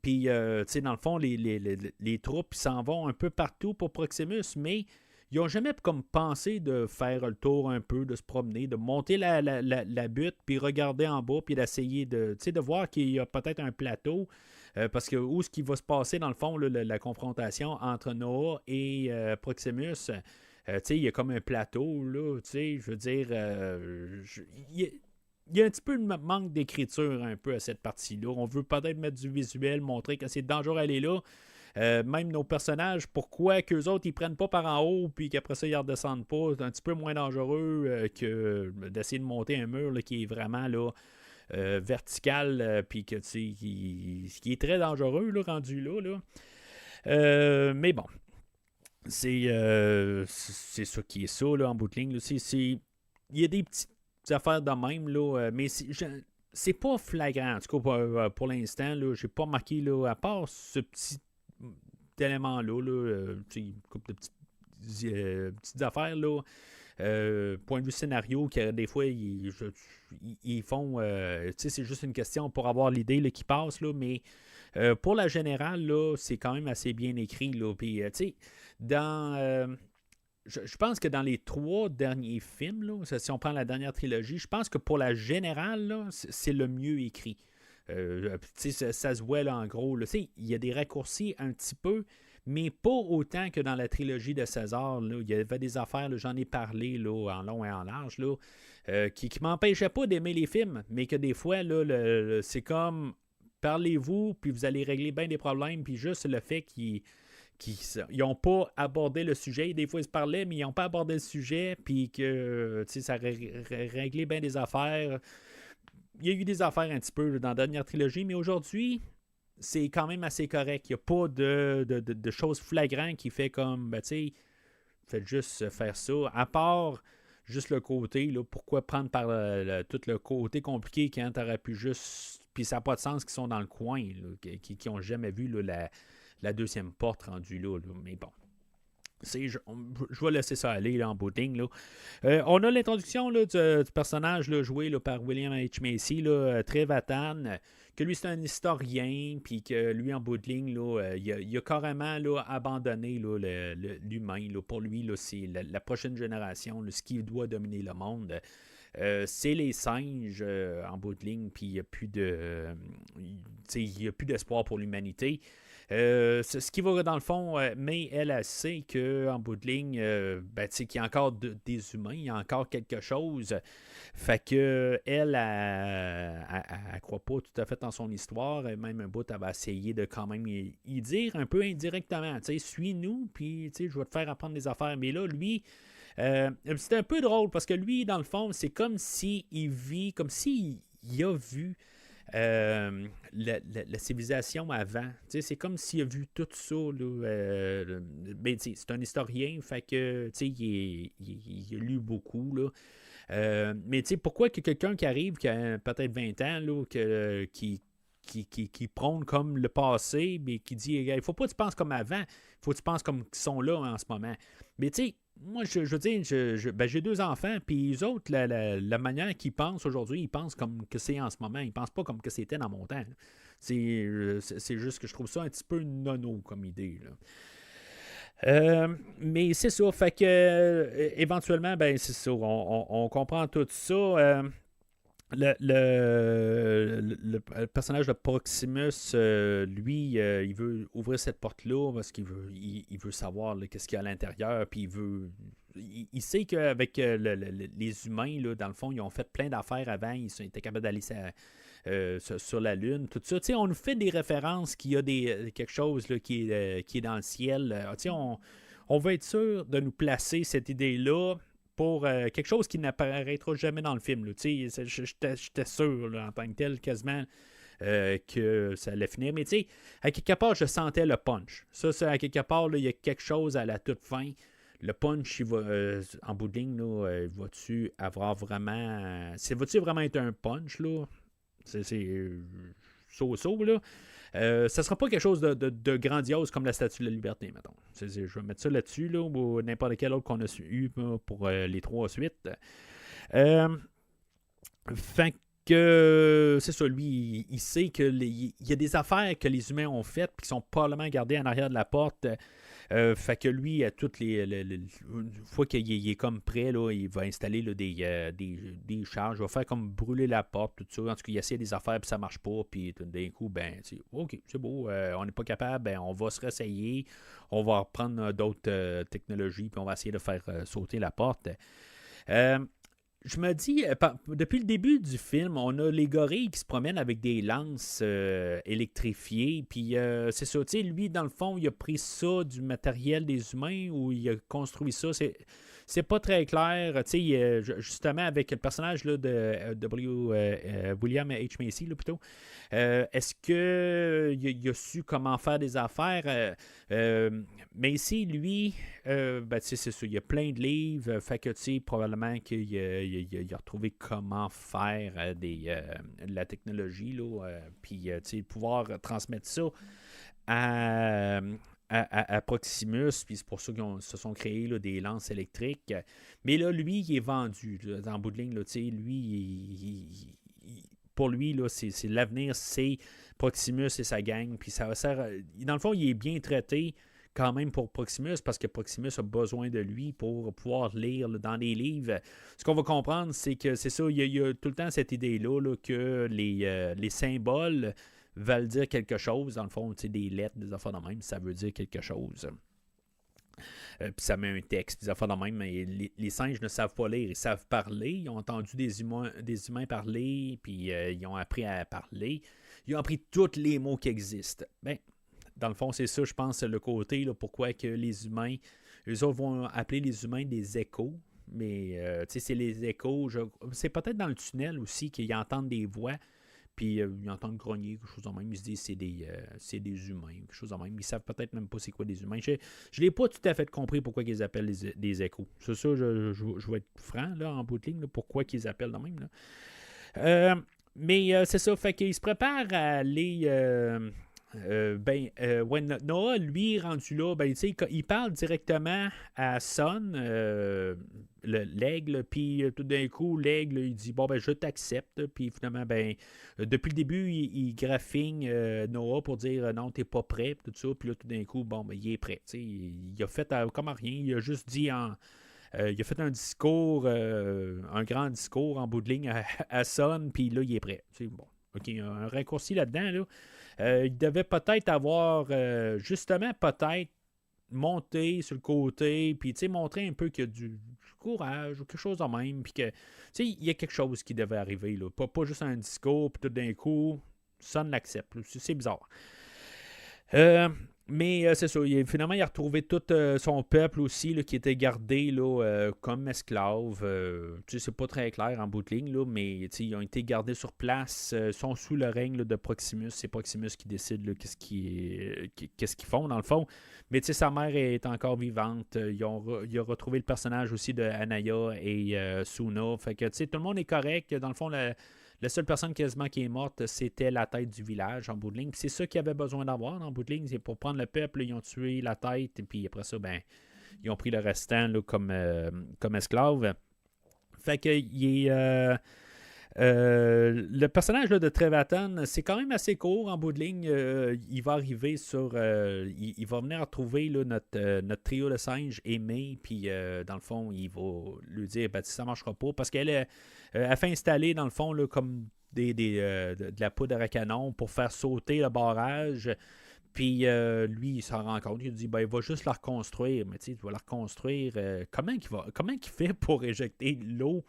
Speaker 2: Puis, tu sais, dans le fond, les troupes s'en vont un peu partout pour Proximus, mais ils n'ont jamais comme pensé de faire le tour un peu, de se promener, de monter la butte, puis regarder en bas, puis d'essayer de voir qu'il y a peut-être un plateau. Parce que où est-ce qu'il va se passer, dans le fond, là, la confrontation entre Noah et Proximus? Il y a comme un plateau, là, je veux dire, il y a un petit peu de manque d'écriture un peu à cette partie-là. On veut peut-être mettre du visuel, montrer que c'est dangereux d'aller là. Même nos personnages, pourquoi qu'eux autres, ils prennent pas par en haut, puis qu'après ça, ils ne redescendent pas, c'est un petit peu moins dangereux que d'essayer de monter un mur là, qui est vraiment là, vertical, puis que qui est très dangereux, là, rendu là. Mais bon. C'est ça qui est ça, là, en bout de ligne. Là. Il y a des petites affaires de même, là, mais c'est pas flagrant. En tout cas, pour l'instant, là, j'ai pas marqué, là, à part ce petit élément-là, une couple de petites affaires, là. Point de vue scénario, que des fois, ils font... c'est juste une question pour avoir l'idée là, qui passe, là, mais pour la générale, là, c'est quand même assez bien écrit. Là, puis, dans je pense que dans les 3 derniers films, là, si on prend la dernière trilogie, je pense que pour la générale, là, c'est le mieux écrit. Ça se voit là, en gros. Il y a des raccourcis un petit peu, mais pas autant que dans la trilogie de César. Là. Il y avait des affaires, là, j'en ai parlé là, en long et en large, là, qui ne m'empêchaient pas d'aimer les films, mais que des fois, là, c'est comme parlez-vous, puis vous allez régler bien des problèmes, puis juste le fait qu'ils n'ont pas abordé le sujet. Des fois, ils se parlaient, mais ils n'ont pas abordé le sujet, puis que ça a réglé bien des affaires. Il y a eu des affaires un petit peu dans la dernière trilogie, mais aujourd'hui, c'est quand même assez correct. Il n'y a pas de choses flagrantes qui fait comme, faites juste faire ça. À part juste le côté, là, pourquoi prendre par tout le côté compliqué quand tu aurais pu juste. Puis ça n'a pas de sens qu'ils sont dans le coin, là, qui n'ont jamais vu là, la deuxième porte rendue là. Mais bon. Je vais laisser ça aller là, en bout de ligne, là. On a l'introduction là, du personnage là, joué là, par William H. Macy, là, Trevathan, que lui c'est un historien, puis que lui en bout de ligne, là, il a carrément là, abandonné là, l'humain. Là. Pour lui, là, c'est la prochaine génération, là, ce qui doit dominer le monde. C'est les singes en bout de ligne, puis il n'y a plus il y a plus d'espoir pour l'humanité. C'est ce qui va dans le fond, mais elle sait qu'en bout de ligne, qu'il y a encore des humains, il y a encore quelque chose. Fait que elle croit pas tout à fait en son histoire. Même un bout, elle va essayer de quand même y dire un peu indirectement, suis-nous, puis je vais te faire apprendre des affaires. Mais là, lui, c'est un peu drôle parce que lui, dans le fond, c'est comme s'il vit, comme s'il a vu la civilisation avant. C'est comme s'il a vu tout ça. Là, c'est un historien, fait que il a lu beaucoup. Là. Mais pourquoi que quelqu'un qui arrive, qui a peut-être 20 ans, là, qui prône comme le passé, mais qui dit il faut pas que tu penses comme avant, il faut que tu penses comme qu'ils sont là en ce moment. Mais moi, je veux dire, j'ai 2 enfants, puis les autres, la manière qu'ils pensent aujourd'hui, ils pensent comme que c'est en ce moment. Ils pensent pas comme que c'était dans mon temps. C'est juste que je trouve ça un petit peu nono comme idée. Là. Mais c'est ça, fait que éventuellement, c'est ça, on comprend tout ça. Le personnage de Proximus, lui, il veut ouvrir cette porte-là parce qu'il veut, il veut savoir là, qu'est-ce qu'il y a à l'intérieur, puis il sait qu'avec les humains, là, dans le fond, ils ont fait plein d'affaires avant, ils étaient capables d'aller sur la Lune, tout ça. On nous fait des références qu'il y a quelque chose là, qui est dans le ciel. On veut être sûr de nous placer cette idée-là pour quelque chose qui n'apparaîtra jamais dans le film. J'étais sûr là, en tant que tel quasiment que ça allait finir. Mais à quelque part, je sentais le punch. Ça, à quelque part, il y a quelque chose à la toute fin. Le punch, il va, en bout de ligne, là, va-tu avoir vraiment... va-tu vraiment être un punch, là? C'est so-so, là. Ça ne sera pas quelque chose de grandiose comme la Statue de la Liberté, mettons. Je vais mettre ça là-dessus, là, ou n'importe quel autre qu'on a eu pour les 3 suites. Fait que c'est ça, lui, il sait qu'il y a des affaires que les humains ont faites et qui sont probablement gardées en arrière de la porte. Fait que lui, à toutes une fois qu'il est comme prêt, là, il va installer là, des charges, il va faire comme brûler la porte, tout ça. En tout cas, il essaie des affaires, puis ça marche pas, puis d'un coup, OK, c'est beau, on n'est pas capable, on va se réessayer, on va reprendre d'autres technologies, puis on va essayer de faire sauter la porte. Je me dis, depuis le début du film, on a les gorilles qui se promènent avec des lances électrifiées. Puis c'est ça, tu sais, lui, dans le fond, il a pris ça du matériel des humains ou il a construit ça. C'est pas très clair. Tu sais, justement, avec le personnage là, de William H. Macy, là, plutôt. Est-ce qu'il a su comment faire des affaires? Macy, lui, c'est ça. Il y a plein de livres. Fait que, tu sais, probablement qu'il a retrouvé comment faire de la technologie, là. Puis, tu sais, pouvoir transmettre ça à Proximus, puis c'est pour ça qu'ils se sont créés là, des lances électriques. Mais là, lui, il est vendu. Là, en bout de ligne, là, lui, pour lui, là, c'est l'avenir, c'est Proximus et sa gang. Puis ça va dans le fond, il est bien traité quand même pour Proximus, parce que Proximus a besoin de lui pour pouvoir lire là, dans les livres. Ce qu'on va comprendre, c'est que c'est ça, il y a tout le temps cette idée-là là, que les symboles veulent dire quelque chose. Dans le fond, des lettres, des affaires de même, ça veut dire quelque chose. Puis ça met un texte, des affaires de même. Mais les singes ne savent pas lire, ils savent parler. Ils ont entendu des humains parler, puis ils ont appris à parler. Ils ont appris tous les mots qui existent. Ben, dans le fond, c'est ça, je pense, le côté, là, pourquoi que les humains, eux autres vont appeler les humains des échos. Mais, tu sais, c'est les échos. C'est peut-être dans le tunnel aussi qu'ils entendent des voix. Puis ils entendent grogner, quelque chose de même. Ils se disent c'est des humains, quelque chose de même. Ils savent peut-être même pas c'est quoi des humains. Je l'ai pas tout à fait compris pourquoi ils appellent des échos. C'est ça, je vais être franc là, en bout de ligne, là, pourquoi ils appellent de même. Là. Mais c'est ça, fait qu'ils se préparent à aller. Noah, lui, rendu là, ben, il parle directement à Son, l'aigle, puis tout d'un coup, l'aigle, il dit bon, ben, je t'accepte, puis finalement, ben, depuis le début, il graphigne Noah pour dire non, t'es pas prêt, tout ça, puis là, tout d'un coup, bon, ben, il est prêt, il a fait comme rien, il a juste dit il a fait un discours, un grand discours en bout de ligne à Son, puis là, il est prêt. Bon, OK, un raccourci là-dedans, là. Il devait peut-être avoir, justement, peut-être monter sur le côté, puis montrer un peu qu'il y a du courage ou quelque chose de même, puis que, il y a quelque chose qui devait arriver, là. Pas juste un discours, puis tout d'un coup, Son l'accepte. C'est bizarre. Mais c'est ça, finalement, il a retrouvé tout son peuple aussi là, qui était gardé là, comme esclaves. C'est pas très clair en bout de ligne, là, mais ils ont été gardés sur place, sont sous le règne là, de Proximus. C'est Proximus qui décide là, qu'est-ce qu'ils font dans le fond. Mais sa mère est encore vivante. Il a retrouvé le personnage aussi de Anaya et Suna. Fait que tout le monde est correct. Dans le fond, la seule personne quasiment qui est morte, c'était la tête du village en bout de ligne. Puis c'est ça qu'ils avaient besoin d'avoir en bout de ligne. C'est pour prendre le peuple, ils ont tué la tête. Et puis après ça, ben, ils ont pris le restant là, comme esclave. Fait que le personnage là, de Trevathan, c'est quand même assez court en bout de ligne. Il va arriver sur. Il va venir retrouver là, notre trio de singes aimé. Puis dans le fond, il va lui dire ça ne marchera pas. Parce qu'elle a fait installer, dans le fond, là, comme de la poudre à canon pour faire sauter le barrage. Puis lui, il s'en rend compte. Il dit il va juste la reconstruire. Mais tu vas la reconstruire. Comment il fait pour éjecter l'eau?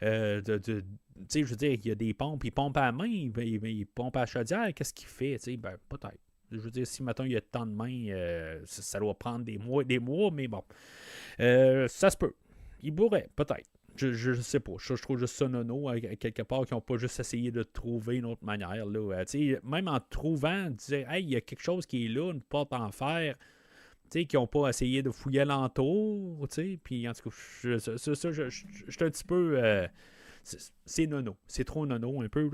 Speaker 2: Je veux dire, il y a des pompes, il pompe à la main, il pompe à la chaudière, qu'est-ce qu'il fait? Ben, peut-être. Je veux dire, si maintenant il y a tant de mains, ça doit prendre des mois, mais bon. Ça se peut. Il pourrait, peut-être. Je sais pas. Je trouve juste ça nono, quelque part, qui n'ont pas juste essayé de trouver une autre manière. Là. Même en trouvant, dire, hey, il y a quelque chose qui est là, une porte en fer. Qui n'ont pas essayé de fouiller alentour, puis en tout cas, je suis un petit peu... c'est nono, c'est trop nono un peu,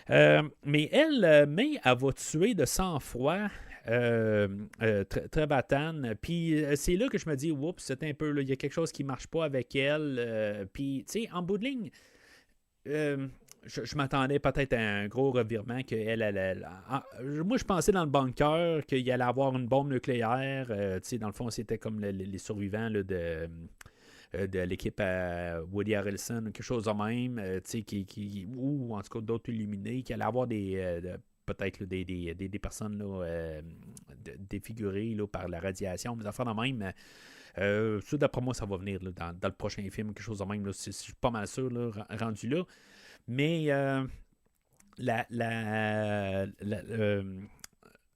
Speaker 2: là. Mais elle, elle va tuer de sang-froid Trevathan, puis c'est là que je me dis, oups, c'est un peu, il y a quelque chose qui ne marche pas avec elle, puis, en bout de ligne... je m'attendais peut-être à un gros revirement moi, je pensais dans le bunker qu'il allait avoir une bombe nucléaire. Dans le fond, c'était comme les survivants là, de l'équipe à Woody Harrelson, quelque chose de même, ou en tout cas d'autres illuminés, qu'il allait avoir peut-être là, des personnes là, défigurées là, par la radiation, des affaires de même. Ça, d'après moi, ça va venir là, dans le prochain film, quelque chose de même. Je suis pas mal sûr, là, rendu là. Mais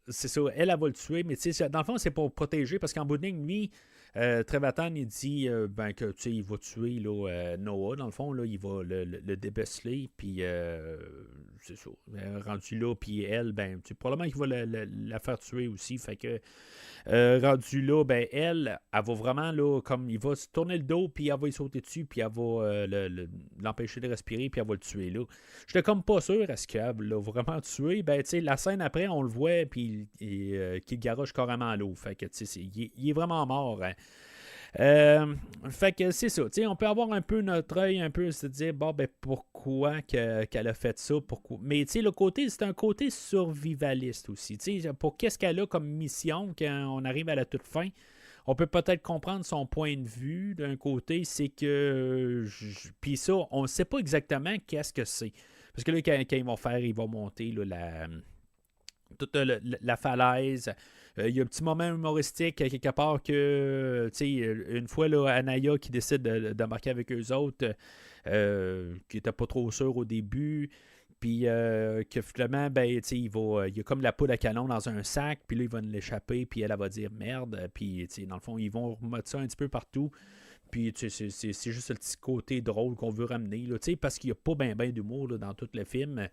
Speaker 2: c'est ça, elle va le tuer, mais dans le fond, c'est pour protéger, parce qu'en bout de ligne, lui, Trevathan, il dit que il va tuer là, Noah, dans le fond, là, il va le débesseler, puis c'est ça, rendu là, puis elle, probablement qu'il va la faire tuer aussi, fait que rendu là, elle va vraiment, là, comme il va se tourner le dos, puis elle va y sauter dessus, puis elle va l'empêcher de respirer, puis elle va le tuer là. J'étais comme pas sûr, est-ce qu'elle l'a vraiment tué? La scène après, on le voit, puis qu'il garoche carrément à l'eau. Fait que, il est vraiment mort. Hein. Fait que c'est ça. On peut avoir un peu notre œil, un peu se dire, bon, ben pourquoi qu'elle a fait ça? Pourquoi? Mais le côté, c'est un côté survivaliste aussi. Pour qu'est-ce qu'elle a comme mission quand on arrive à la toute fin? On peut peut-être comprendre son point de vue d'un côté, c'est que. Puis ça, on ne sait pas exactement qu'est-ce que c'est. Parce que là, quand ils vont monter là, toute la falaise. Il y a un petit moment humoristique quelque part que, une fois, là, Anaya qui décide d'embarquer avec eux autres, qui n'était pas trop sûr au début, puis que finalement, ben, il y a comme la poudre à canon dans un sac, puis là, il va l'échapper, puis elle va dire merde, puis dans le fond, ils vont remettre ça un petit peu partout. Puis c'est juste le petit côté drôle qu'on veut ramener, là, parce qu'il n'y a pas bien d'humour là, dans tout le film.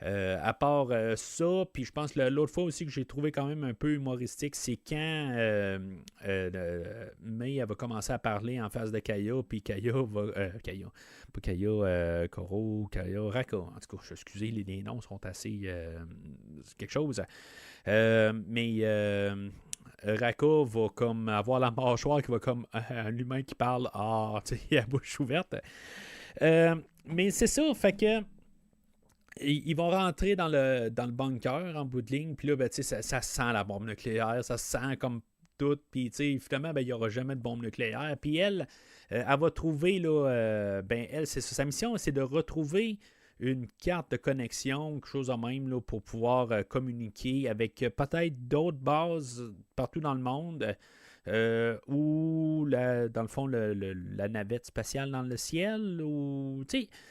Speaker 2: À part ça, puis je pense que l'autre fois aussi que j'ai trouvé quand même un peu humoristique, c'est quand May elle va commencer à parler en face de Kaya, puis Kaya va. Kaya, pas Kaya, Koro, Kaya, Raka. En tout cas, excusez, les noms sont assez. Quelque chose. Mais. Raka va comme avoir la mâchoire qui va comme un humain qui parle tu sais, à bouche ouverte. Mais c'est ça, fait que ils vont rentrer dans le bunker en bout de ligne, puis là, ben, ça sent la bombe nucléaire, ça sent comme tout, puis finalement, ben, il n'y aura jamais de bombe nucléaire. Puis elle va trouver, là, ben, elle, sa mission, c'est de retrouver une carte de connexion, quelque chose de même, là, pour pouvoir communiquer avec peut-être d'autres bases partout dans le monde. Ou dans le fond la navette spatiale dans le ciel, ou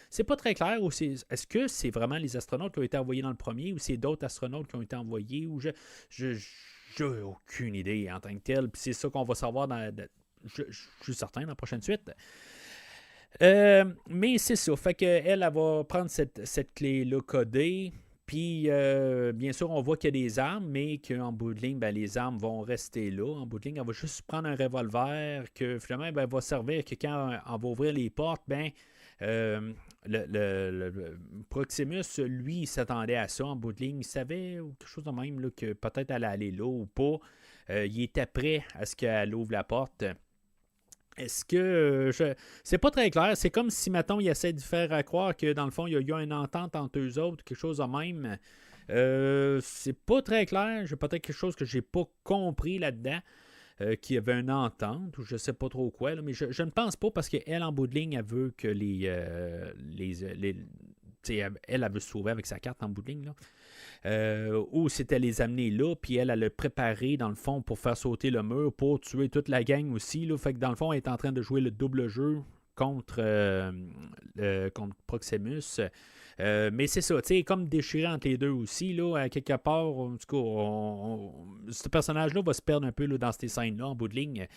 Speaker 2: c'est pas très clair. Ou est-ce que c'est vraiment les astronautes qui ont été envoyés dans le premier, ou c'est d'autres astronautes qui ont été envoyés, ou j'ai aucune idée en tant que tel. Puis c'est ça qu'on va savoir je suis certain dans la prochaine suite. Mais c'est ça, fait qu'elle va prendre cette clé-là codée. Puis, bien sûr, on voit qu'il y a des armes, mais qu'en bout de ligne, ben, les armes vont rester là. En bout de ligne, elle va juste prendre un revolver que finalement, ben, va servir que quand on va ouvrir les portes, ben, le Proximus, lui, il s'attendait à ça en bout de ligne. Il savait ou quelque chose de même là, que peut-être elle allait là ou pas. Il était prêt à ce qu'elle ouvre la porte. Est-ce que. C'est pas très clair. C'est comme si, mettons, il essaie de faire croire que, dans le fond, il y a une entente entre eux autres, quelque chose de même. C'est pas très clair. J'ai peut-être quelque chose que j'ai pas compris là-dedans. Qu'il y avait une entente, ou je sais pas trop quoi. Là, mais je ne pense pas, parce qu'elle, en bout de ligne, elle veut que elle veut se sauver avec sa carte en bout de ligne. Là. Ou c'était les amener là, puis elle l'a préparé dans le fond pour faire sauter le mur, pour tuer toute la gang aussi. Là. Fait que dans le fond, elle est en train de jouer le double jeu contre Proximus. Mais c'est ça, tu sais, comme déchiré entre les deux aussi, là, à quelque part, en tout cas, ce personnage-là va se perdre un peu là, dans ces scènes-là, en bout de ligne.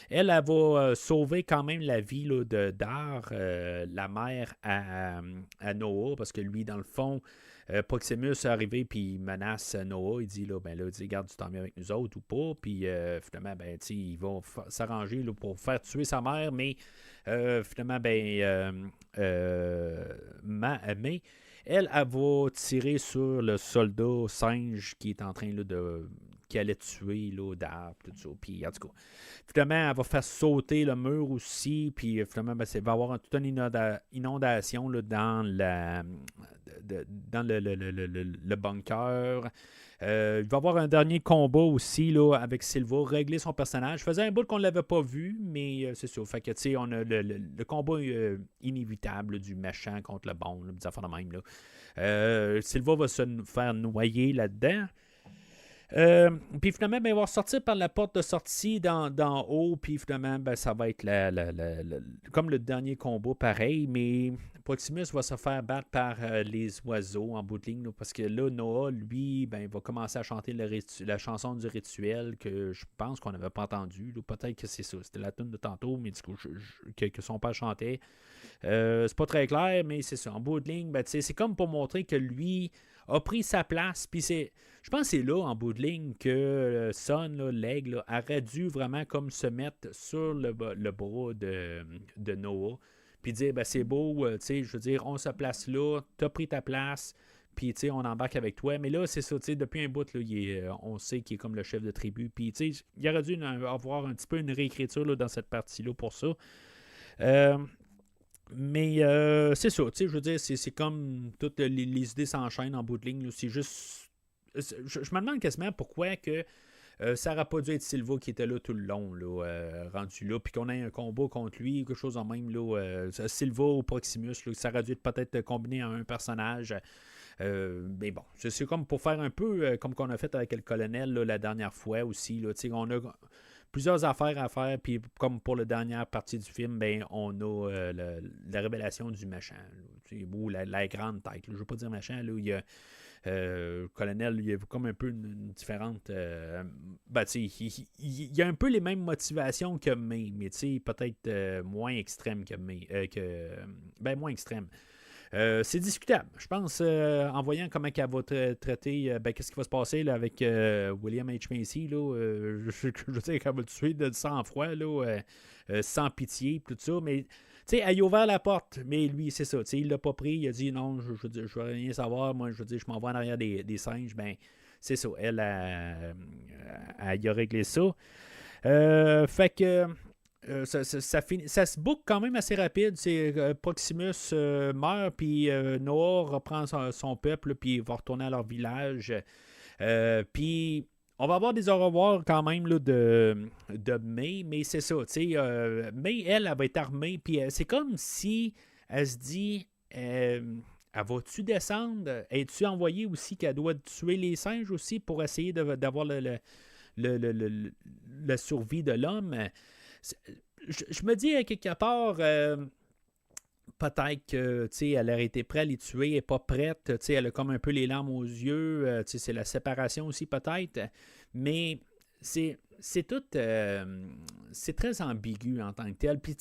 Speaker 2: Elle va sauver quand même la vie là, Dar, la mère à Noah, parce que lui, dans le fond, Proximus est arrivé puis il menace Noah. Il dit là, ben là, garde, tu t'en viens avec nous autres ou pas. Puis finalement, ben, ils vont s'arranger là, pour faire tuer sa mère, mais finalement, ben, mais elle va tirer sur le soldat singe qui est en train là, qui allait tuer là, d'arbre, tout ça. Puis en tout cas, finalement, elle va faire sauter le mur aussi. Puis finalement, ben, il va y avoir toute une inondation là, dans le bunker. Il va y avoir un dernier combat aussi là, avec Silva, régler son personnage. Je faisais un bout qu'on ne l'avait pas vu, mais c'est ça. Fait que, tu sais, on a le combat inévitable là, du méchant contre le bon, là, des affaires de même. Là. Silva va se faire noyer là-dedans. Puis finalement, ben, il va sortir par la porte de sortie d'en haut, puis finalement, ben, ça va être comme le dernier combat pareil, mais Proximus va se faire battre par les oiseaux en bout de ligne, là, parce que là, Noah, lui, ben, il va commencer à chanter la chanson du rituel que je pense qu'on n'avait pas entendu. Peut-être que c'est ça, c'était la tune de tantôt, mais du coup, que son père chantait. C'est pas très clair, mais c'est ça. En bout de ligne, ben, c'est comme pour montrer que lui a pris sa place, puis je pense que c'est là, en bout de ligne, que Son, l'aigle, aurait dû vraiment comme se mettre sur le bras de Noah, puis dire, ben, c'est beau, je veux dire, on se place là, t'as pris ta place, puis tu sais, on embarque avec toi. Mais là, c'est ça, tu sais, depuis un bout, là, on sait qu'il est comme le chef de tribu. Puis tu sais, il aurait dû avoir un petit peu une réécriture là, dans cette partie-là pour ça. Euh, mais c'est ça, tu sais, je veux dire, c'est comme toutes les idées s'enchaînent en bout de ligne. Là, c'est juste. Je me demande quasiment pourquoi que ça n'aurait pas dû être Silva qui était là tout le long, là, rendu là, puis qu'on ait un combat contre lui, ou quelque chose en même, là, Silva ou Proximus, là, ça aurait dû être peut-être combiné à un personnage. Mais bon, c'est comme pour faire un peu comme qu'on a fait avec le colonel là, la dernière fois aussi. Là, on a plusieurs affaires à faire, puis comme pour la dernière partie du film, ben, on a la révélation du méchant, là, ou la grande tête. Là, je ne veux pas dire méchant, là, il y a le colonel, il y a comme un peu une différente. Ben, il y a un peu les mêmes motivations que May, mais peut-être moins extrême que May. Ben, moins extrême. C'est discutable. Je pense, en voyant comment elle va traiter, qu'est-ce qui va se passer là, avec William H. Macy, là, je sais qu'elle va le tuer de sang-froid, là, sans pitié, tout ça, mais elle a ouvert la porte, mais lui, c'est ça, il l'a pas pris, il a dit non, je veux rien savoir, moi, je m'en vais en arrière des singes, ben, c'est ça, elle a réglé ça. Fait que ça se boucle quand même assez rapide. Proximus meurt, puis Noah reprend son peuple, puis va retourner à leur village. Puis on va avoir des au revoir quand même là, de May, mais c'est ça. May, elle va être armée, puis c'est comme si elle se dit elle va-tu descendre? Es-tu envoyé aussi qu'elle doit tuer les singes aussi pour essayer d'avoir la survie de l'homme? Je me dis à quelque part, peut-être qu'elle aurait été prête à les tuer, elle n'est pas prête, elle a comme un peu les larmes aux yeux, c'est la séparation aussi peut-être, mais c'est tout, c'est très ambigu en tant que tel. Puis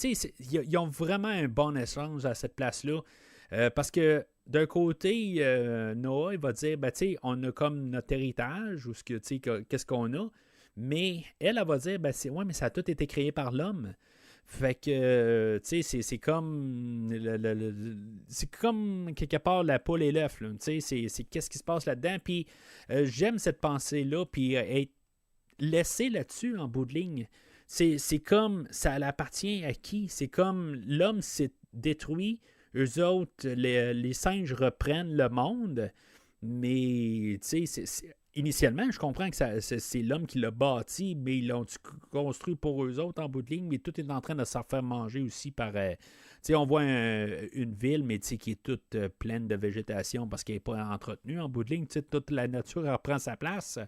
Speaker 2: ils ont vraiment un bon échange à cette place-là, parce que d'un côté, Noah, il va dire, on a comme notre héritage, ou qu'est-ce qu'on a, mais elle va dire, ouais, mais ça a tout été créé par l'homme. Fait que, c'est comme c'est comme quelque part la poule et l'œuf, c'est qu'est-ce qui se passe là-dedans. Puis j'aime cette pensée-là, puis être laissé là-dessus en bout de ligne. C'est comme, ça appartient à qui? C'est comme l'homme s'est détruit, eux autres, les singes reprennent le monde, mais initialement, je comprends que c'est l'homme qui l'a bâti, mais ils l'ont construit pour eux autres en bout de ligne, mais tout est en train de se faire manger aussi par. On voit une ville, mais qui est toute pleine de végétation parce qu'elle n'est pas entretenue en bout de ligne. Toute la nature reprend sa place.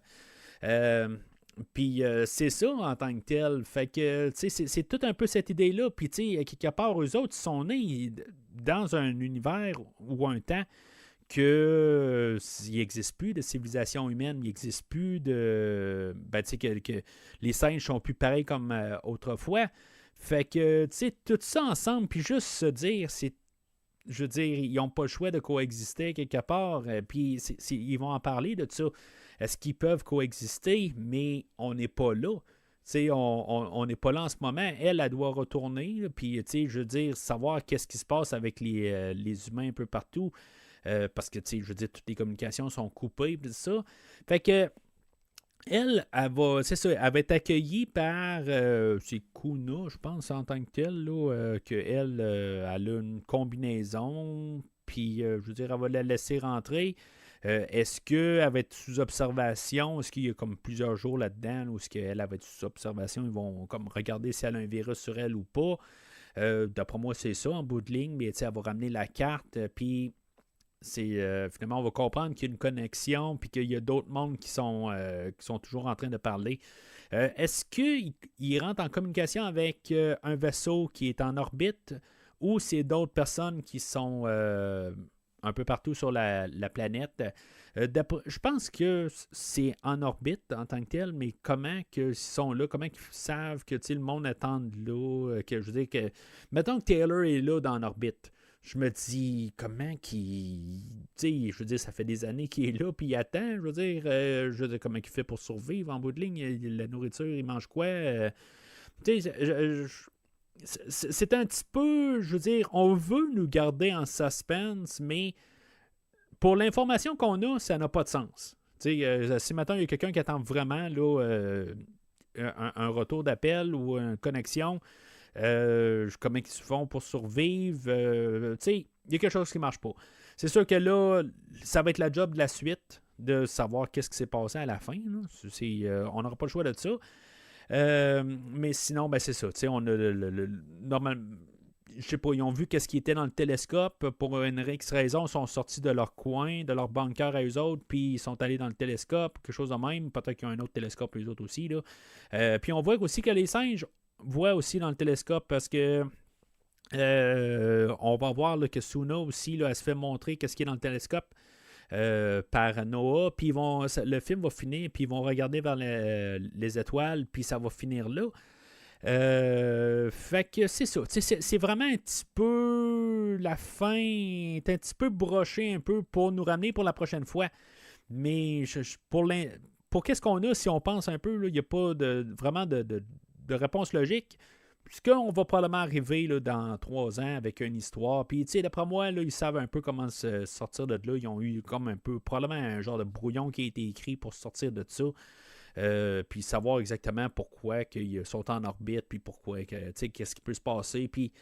Speaker 2: Puis c'est ça en tant que tel. Fait que c'est tout un peu cette idée-là. Puis quelque part, eux autres, ils sont nés dans un univers ou un temps qu'il n'existe plus de civilisation humaine, il n'existe plus de. Que les singes sont plus pareils comme autrefois. Fait que, tout ça ensemble, puis juste se dire, je veux dire, ils n'ont pas le choix de coexister quelque part, puis ils vont en parler de ça. Est-ce qu'ils peuvent coexister, mais on n'est pas là. On n'est pas là en ce moment. Elle doit retourner, puis, je veux dire, savoir qu'est-ce qui se passe avec les humains un peu partout. Parce que, je veux dire, toutes les communications sont coupées, tout ça. Fait que, elle va être accueillie par, c'est Kuna, je pense, en tant que telle, là, qu'elle elle a une combinaison, puis, je veux dire, elle va la laisser rentrer. Est-ce qu'elle va être sous observation? Est-ce qu'il y a comme plusieurs jours là-dedans, ou est-ce qu'elle va être sous observation? Ils vont comme regarder si elle a un virus sur elle ou pas. D'après moi, c'est ça, en bout de ligne, mais elle va ramener la carte, puis finalement, on va comprendre qu'il y a une connexion puis qu'il y a d'autres mondes qui sont toujours en train de parler. Est-ce qu'il rentre en communication avec un vaisseau qui est en orbite ou c'est d'autres personnes qui sont un peu partout sur la planète? Je pense que c'est en orbite en tant que tel, mais comment qu'ils sont là, comment qu'ils savent que le monde attend là, que je veux dire que mettons que Taylor est là dans l'orbite. Je me dis, comment qu'il. Tu sais, je veux dire, ça fait des années qu'il est là, puis il attend. Je veux dire, comment il fait pour survivre en bout de ligne? La nourriture, il mange quoi? Tu sais, c'est un petit peu. Je veux dire, on veut nous garder en suspense, mais pour l'information qu'on a, ça n'a pas de sens. Si maintenant il y a quelqu'un qui attend vraiment là, un retour d'appel ou une connexion, comment ils se font pour survivre, il y a quelque chose qui ne marche pas. C'est sûr que là, ça va être la job de la suite de savoir qu'est-ce qui s'est passé à la fin. Là. On n'aura pas le choix de ça. Mais sinon, ben c'est ça. On a normal, je sais pas, ils ont vu qu'est-ce qui était dans le télescope. Pour une X raison, ils sont sortis de leur coin, de leur bunker à eux autres, puis ils sont allés dans le télescope, quelque chose de même. Peut-être qu'ils ont un autre télescope, eux autres aussi. Là. Puis on voit aussi que les singes voient aussi dans le télescope parce que on va voir là, que Suna aussi, là, elle se fait montrer qu'est-ce qui est dans le télescope. Par Noah, puis le film va finir, puis ils vont regarder vers les étoiles, puis ça va finir là. Fait que c'est ça. C'est vraiment un petit peu. La fin est un petit peu brochée un peu pour nous ramener pour la prochaine fois. Mais pour qu'est-ce qu'on a, si on pense un peu, il n'y a pas vraiment de réponse logique. Puisqu'on va probablement arriver là, dans 3 ans avec une histoire. Puis, d'après moi, là, ils savent un peu comment se sortir de là. Ils ont eu comme un peu, probablement un genre de brouillon qui a été écrit pour sortir de ça. Puis savoir exactement pourquoi ils sont en orbite, puis pourquoi, qu'est-ce qui peut se passer. Puis,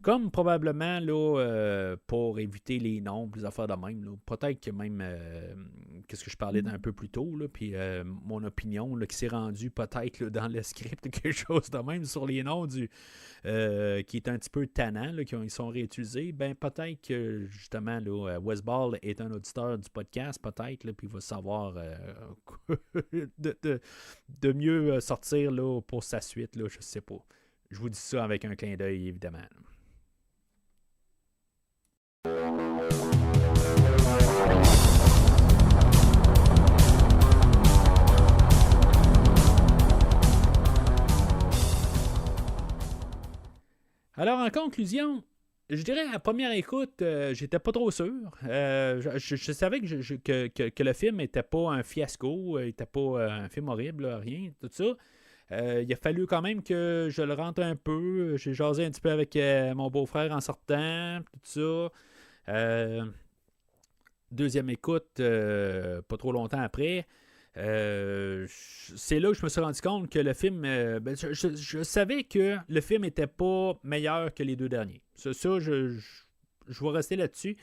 Speaker 2: comme probablement là, pour éviter les nombres, les affaires de même, là, peut-être que même, qu'est-ce que je parlais un peu plus tôt, là, puis mon opinion là, qui s'est rendue peut-être là, dans le script, quelque chose de même sur les noms qui est un petit peu tannant, là, ils sont réutilisés, ben peut-être que justement là, Westball est un auditeur du podcast, peut-être, puis il va savoir de mieux sortir là, pour sa suite, là, je sais pas. Je vous dis ça avec un clin d'œil, évidemment. Alors, en conclusion, je dirais à la première écoute, j'étais pas trop sûr. Je savais que le film n'était pas un fiasco, n'était pas un film horrible, là, rien, tout ça. Il a fallu quand même que je le rentre un peu. J'ai jasé un petit peu avec mon beau-frère en sortant, tout ça. Deuxième écoute, pas trop longtemps après. C'est là que je me suis rendu compte que le film, je savais que le film n'était pas meilleur que les 2 derniers. Ça, je vais rester là-dessus.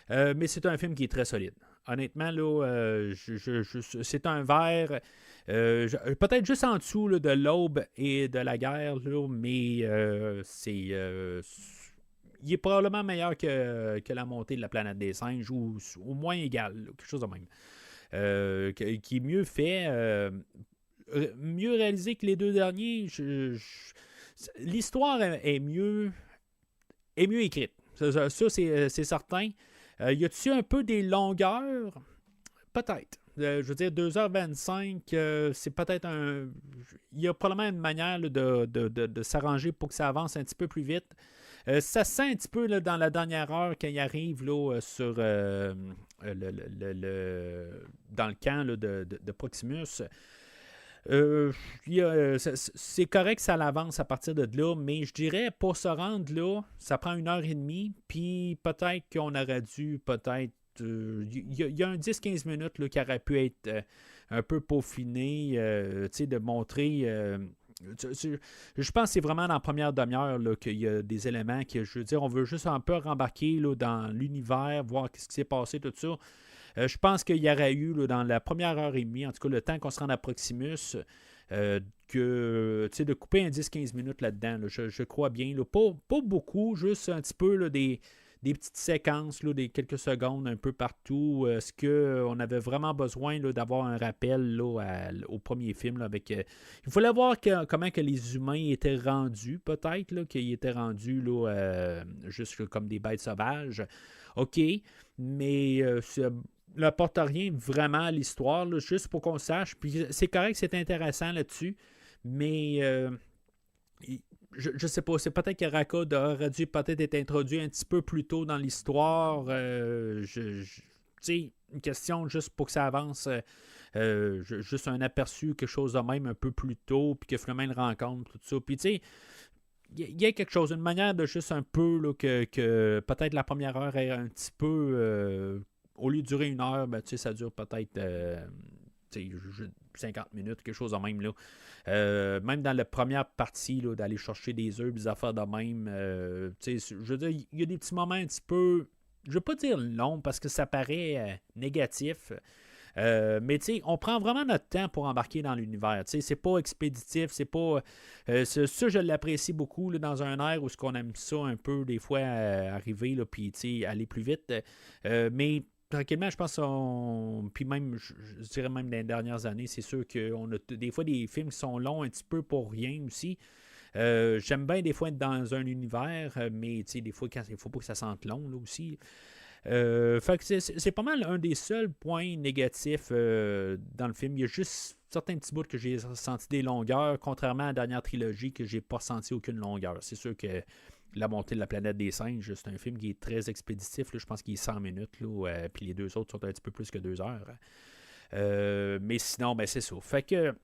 Speaker 2: Mais c'est un film qui est très solide. Honnêtement, là, c'est un verre peut-être juste en dessous là, de l'Aube et de la guerre, là, mais il est probablement meilleur que la montée de la planète des singes, ou au moins égal, là, quelque chose de même. Qui est mieux fait, mieux réalisé que les 2 derniers. L'histoire est mieux écrite. Ça c'est certain. Y a-t-il un peu des longueurs? Peut-être. Je veux dire, 2h25, c'est peut-être un... Il y a probablement une manière là, de s'arranger pour que ça avance un petit peu plus vite. Ça se sent un petit peu là, dans la dernière heure quand il arrive là, sur dans le camp là, de Proximus. C'est correct que ça l'avance à partir de là, mais je dirais pour se rendre là, ça prend 1h30, puis peut-être qu'on aurait dû il y a un 10-15 minutes là, qui aurait pu être un peu peaufiné, de montrer... je pense que c'est vraiment dans la première demi-heure là, qu'il y a des éléments que, je veux dire, on veut juste un peu rembarquer là, dans l'univers, voir ce qui s'est passé, tout ça. Je pense qu'il y aurait eu, là, dans la première heure et demie, en tout cas le temps qu'on se rende à Proximus, de couper un 10-15 minutes là-dedans. Là, je crois bien. Là, pas beaucoup, juste un petit peu là, des petites séquences, là, des quelques secondes un peu partout. Est-ce qu'on avait vraiment besoin là, d'avoir un rappel là, au premier film? Là, avec, il fallait voir comment que les humains étaient rendus, peut-être, là, qu'ils étaient rendus là, juste comme des bêtes sauvages. OK, mais ça n'apporte rien vraiment à l'histoire, là, juste pour qu'on sache. Puis c'est correct, c'est intéressant là-dessus, mais... je sais pas, c'est peut-être que Raka aurait dû peut-être être introduit un petit peu plus tôt dans l'histoire. Tu sais, une question juste pour que ça avance, juste un aperçu, quelque chose de même un peu plus tôt, puis que finalement une rencontre, tout ça. Puis tu sais, il y a quelque chose, une manière de juste un peu là, que peut-être la première heure est un petit peu au lieu de durer 1 heure, ça dure peut-être 50 minutes, quelque chose de même. Là. Même dans la première partie, là, d'aller chercher des œufs, des affaires de même, je veux dire, il y a des petits moments un petit peu, je ne veux pas dire longs parce que ça paraît négatif. Mais on prend vraiment notre temps pour embarquer dans l'univers. C'est pas expéditif, c'est pas. Ça, je l'apprécie beaucoup là, dans un air où ce qu'on aime ça un peu des fois arriver, puis aller plus vite. Mais tranquillement, je pense puis même, je dirais même dans les dernières années, c'est sûr qu'on a des fois des films qui sont longs un petit peu pour rien aussi. J'aime bien des fois être dans un univers, mais des fois, il ne faut pas que ça sente long là, aussi. Fait que c'est pas mal un des seuls points négatifs dans le film. Il y a juste certains petits bouts que j'ai ressenti des longueurs, contrairement à la dernière trilogie que j'ai pas ressenti aucune longueur. C'est sûr que La montée de la planète des singes, c'est un film qui est très expéditif. Là, je pense qu'il est 100 minutes, puis les deux autres sont un petit peu plus que 2 heures. Mais sinon, c'est ça. Fait que,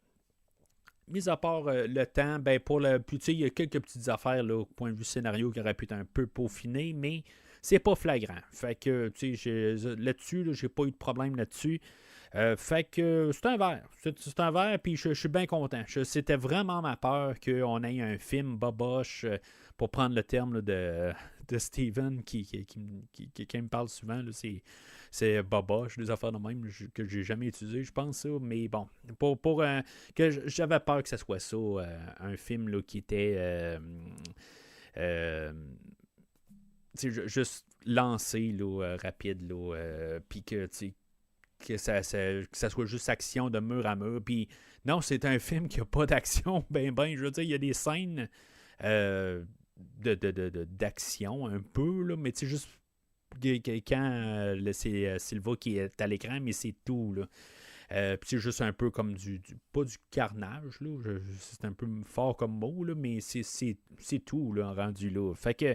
Speaker 2: mis à part le temps, pour le plus, il y a quelques petites affaires là, au point de vue scénario qui auraient pu être un peu peaufinées, mais c'est pas flagrant. Fait que, là-dessus, là, j'ai pas eu de problème là-dessus. Fait que c'est un verre. C'est un verre, puis je suis bien content. C'était vraiment ma peur qu'on ait un film boboche, pour prendre le terme là, de Steven qui me parle souvent. Là, c'est boboche, des affaires de même que j'ai jamais utilisé, je pense. Ça. Mais bon, pour que j'avais peur que ce soit ça, un film là, qui était juste lancé là, rapide, puis que ça soit juste action de mur à mur. Puis non, c'est un film qui n'a pas d'action. Je veux dire, il y a des scènes d'action un peu, là, mais juste quand c'est Silva qui est à l'écran, mais c'est tout. Là. Puis c'est juste un peu comme pas du carnage, là, c'est un peu fort comme mot, là, mais c'est tout là, rendu là. Fait que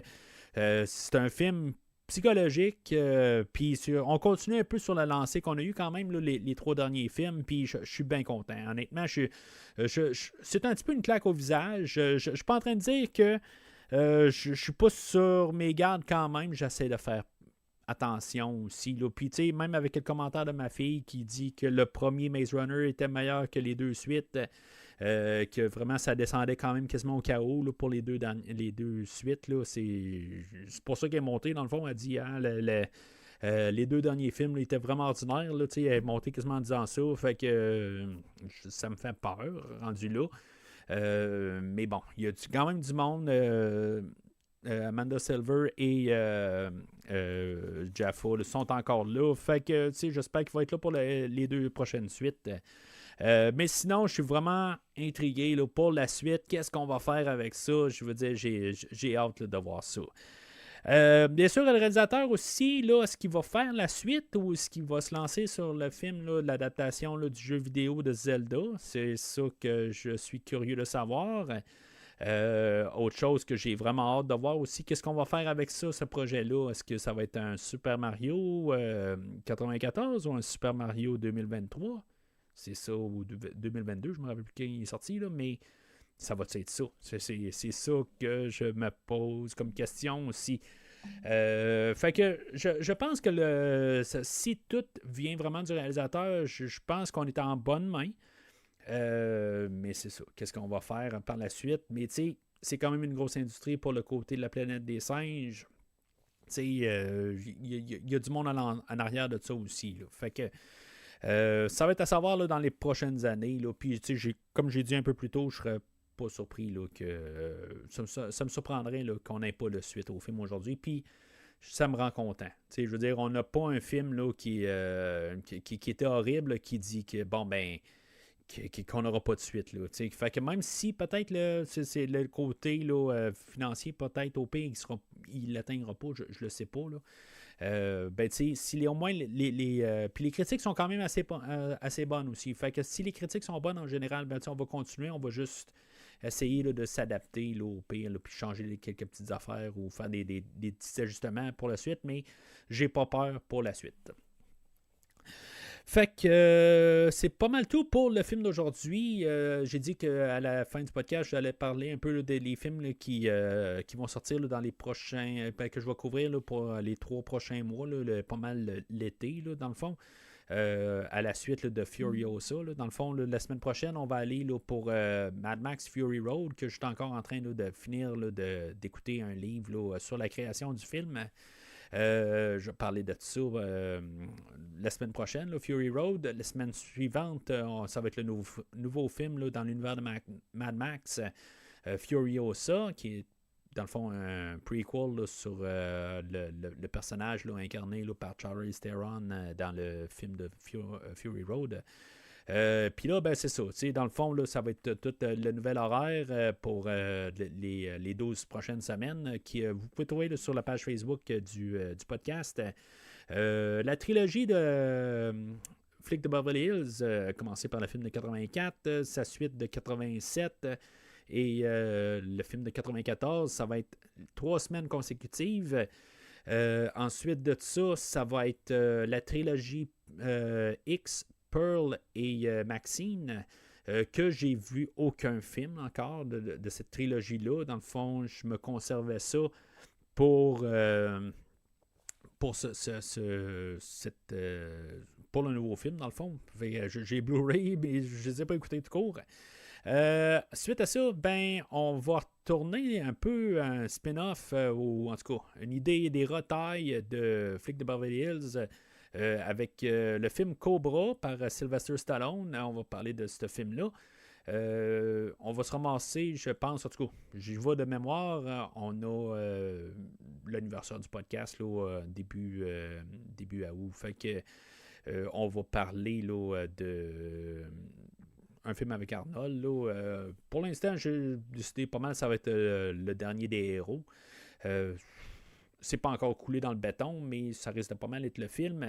Speaker 2: c'est un film psychologique, puis on continue un peu sur la lancée qu'on a eu quand même là, les 3 derniers films, puis je suis bien content. Honnêtement, c'est un petit peu une claque au visage. Je suis pas en train de dire que je suis pas sur mes gardes quand même. J'essaie de faire attention aussi. Là. Puis, tu sais, même avec le commentaire de ma fille qui dit que le premier Maze Runner était meilleur que les 2 suites, que vraiment ça descendait quand même quasiment au chaos là, pour les deux suites. Là. C'est pour ça qu'elle est montée, dans le fond. Elle dit les 2 derniers films là, étaient vraiment ordinaires. Là, elle est montée quasiment en disant ça. Fait que ça me fait peur, rendu là. Mais bon, il y a quand même du monde. Amanda Silver et Jaffa sont encore là. Fait que, j'espère qu'il va être là pour les 2 prochaines suites. Mais sinon, je suis vraiment intrigué là, pour la suite. Qu'est-ce qu'on va faire avec ça? Je veux dire, j'ai hâte là, de voir ça. Bien sûr, le réalisateur aussi, là, est-ce qu'il va faire la suite ou est-ce qu'il va se lancer sur le film, là, de l'adaptation là, du jeu vidéo de Zelda? C'est ça que je suis curieux de savoir. Autre chose que j'ai vraiment hâte de voir aussi, qu'est-ce qu'on va faire avec ça, ce projet-là? Est-ce que ça va être un Super Mario 94 ou un Super Mario 2023? C'est ça, ou 2022, je ne me rappelle plus quand il est sorti, là, mais ça va être ça. C'est ça que je me pose comme question aussi. Fait que je pense que si tout vient vraiment du réalisateur, je pense qu'on est en bonne main. Mais c'est ça. Qu'est-ce qu'on va faire par la suite? Mais tu sais, c'est quand même une grosse industrie pour le côté de la planète des singes. Tu sais, il y a du monde en arrière de ça aussi. Là. Fait que ça va être à savoir là, dans les prochaines années. Là. Puis, tu sais, comme j'ai dit un peu plus tôt, je serais pas surpris là, que ça me surprendrait là, qu'on n'ait pas de suite au film aujourd'hui. Puis, ça me rend content. Tu sais, je veux dire, on n'a pas un film là, qui était horrible, là, qui dit que, bon, ben, qu'on n'aura pas de suite. Là, fait que même si peut-être là, c'est le côté là, financier, peut-être au pire, il ne l'atteindra pas, je ne le sais pas. Là. Si au moins puis les critiques sont quand même assez bonnes aussi. Fait que si les critiques sont bonnes en général, on va continuer, on va juste essayer là, de s'adapter là, au pire, là, puis changer quelques petites affaires ou faire des petits ajustements pour la suite, mais j'ai pas peur pour la suite. Fait que c'est pas mal tout pour le film d'aujourd'hui. J'ai dit qu'à la fin du podcast, j'allais parler un peu là, des films là, qui vont sortir là, dans les prochains. Que je vais couvrir là, pour les 3 prochains mois, là, pas mal l'été, là, dans le fond. À la suite là, de Furiosa. Là. Dans le fond, là, la semaine prochaine, on va aller là, pour Mad Max Fury Road, que je suis encore en train là, de finir là, d'écouter un livre là, sur la création du film. Je vais parler de ça la semaine prochaine, là, Fury Road. La semaine suivante, ça va être le nouveau film là, dans l'univers de Mad Max, Furiosa, qui est dans le fond un prequel là, sur le personnage là, incarné là, par Charlize Theron dans le film de Fury Road. Puis là, ben, c'est ça. Dans le fond, là, ça va être tout le nouvel horaire pour les 12 prochaines semaines que vous pouvez trouver là, sur la page Facebook du podcast. La trilogie de Flic de Beverly Hills, commencé par le film de 84, sa suite de 87 et le film de 94, ça va être 3 semaines consécutives. Ensuite de ça va être la trilogie X, Pearl et Maxine, que j'ai vu aucun film encore de cette trilogie-là. Dans le fond, je me conservais ça pour pour le nouveau film, dans le fond. J'ai Blu-ray, mais je ne les ai pas écoutés tout court. Suite à ça, ben, on va retourner un peu un spin-off, ou en tout cas, une idée des retailles de Flic de Beverly Hills, avec le film Cobra par Sylvester Stallone. On va parler de ce film-là. On va se ramasser, je pense, en tout cas, j'y vais de mémoire. On a l'anniversaire du podcast là, début août. Fait que on va parler là, de un film avec Arnold. Là. Pour l'instant, j'ai décidé pas mal, ça va être le dernier des héros. C'est pas encore coulé dans le béton, mais ça risque de pas mal être le film.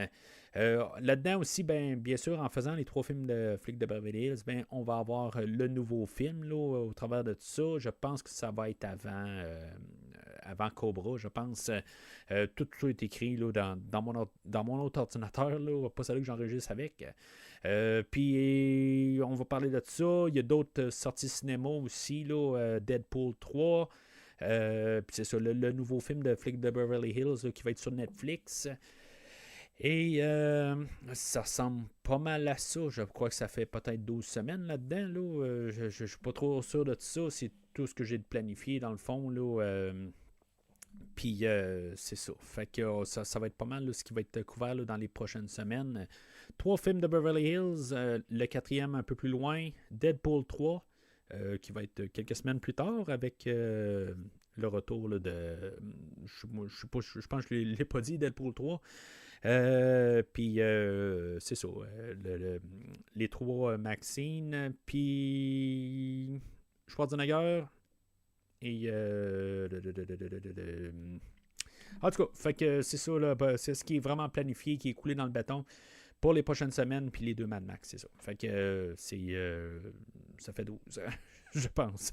Speaker 2: Là-dedans aussi, ben, bien sûr, en faisant les 3 films de Flic de Beverly Hills, ben, on va avoir le nouveau film là, au travers de tout ça. Je pense que ça va être avant Cobra, je pense. Tout ça est écrit là, dans mon autre ordinateur, là, pas celui que j'enregistre avec. Puis on va parler de ça. Il y a d'autres sorties cinéma aussi, là, Deadpool 3. Puis c'est ça, le nouveau film de Flic de Beverly Hills là, qui va être sur Netflix. Et ça ressemble pas mal à ça. Je crois que ça fait peut-être 12 semaines là-dedans. Là. Je ne suis pas trop sûr de tout ça. C'est tout ce que j'ai de planifié dans le fond. Là. Puis c'est ça. Fait que ça va être pas mal là, ce qui va être couvert là, dans les prochaines semaines. 3 films de Beverly Hills. Le 4e un peu plus loin. Deadpool 3. Qui va être quelques semaines plus tard avec le retour là, de. Je pense que je ne l'ai pas dit, Deadpool 3. Puis c'est ça. Les 3 Maxine, puis Schwarzenegger et. En tout cas, fait que c'est ça, là, c'est ce qui est vraiment planifié, qui est coulé dans le béton pour les prochaines semaines, puis les 2 Mad Max, c'est ça. Fait que ça fait 12, je pense.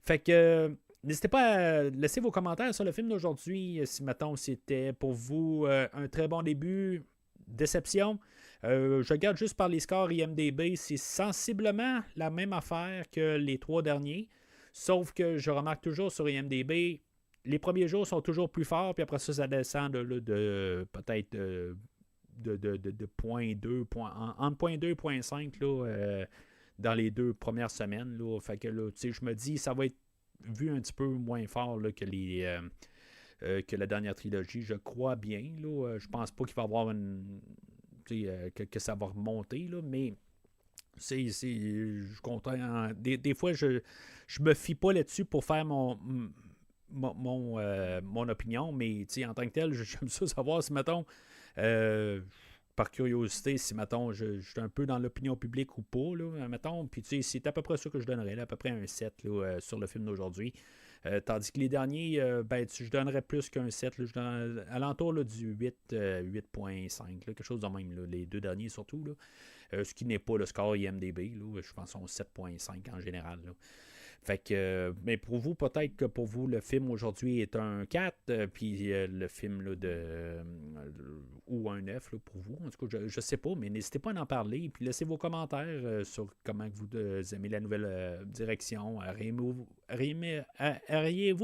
Speaker 2: Fait que n'hésitez pas à laisser vos commentaires sur le film d'aujourd'hui, si mettons c'était pour vous un très bon début, déception. Je regarde juste par les scores IMDb, c'est sensiblement la même affaire que les 3 derniers, sauf que je remarque toujours sur IMDb, les premiers jours sont toujours plus forts, puis après ça descend de peut-être de 0.2, entre 0.2 et 0.5 là, dans les 2 premières semaines. Là. Fait que là, je me dis, ça va être vu un petit peu moins fort là, que la dernière trilogie. Je crois bien. Là. Je pense pas qu'il va y avoir que ça va remonter, là, mais je suis content. Des fois, je me fie pas là-dessus pour faire mon opinion, mais en tant que tel, j'aime ça savoir si, mettons, par curiosité, si, mettons, je suis un peu dans l'opinion publique ou pas, là, mettons, puis c'est à peu près ça que je donnerais, là, à peu près un 7 là, sur le film d'aujourd'hui. Tandis que les derniers, je donnerais plus qu'un 7, là, je donnerais à l'entour là, du 8.5, là, quelque chose de même, là, les 2 derniers surtout, là, ce qui n'est pas le score IMDb, là, je pense qu'on 7.5 en général, là. Fait que, mais pour vous, peut-être que pour vous, le film aujourd'hui est un 4, puis le film là, ou un F là, pour vous. En tout cas, je ne sais pas, mais n'hésitez pas à en parler. Puis laissez vos commentaires sur comment vous aimez la nouvelle direction. Auriez-vous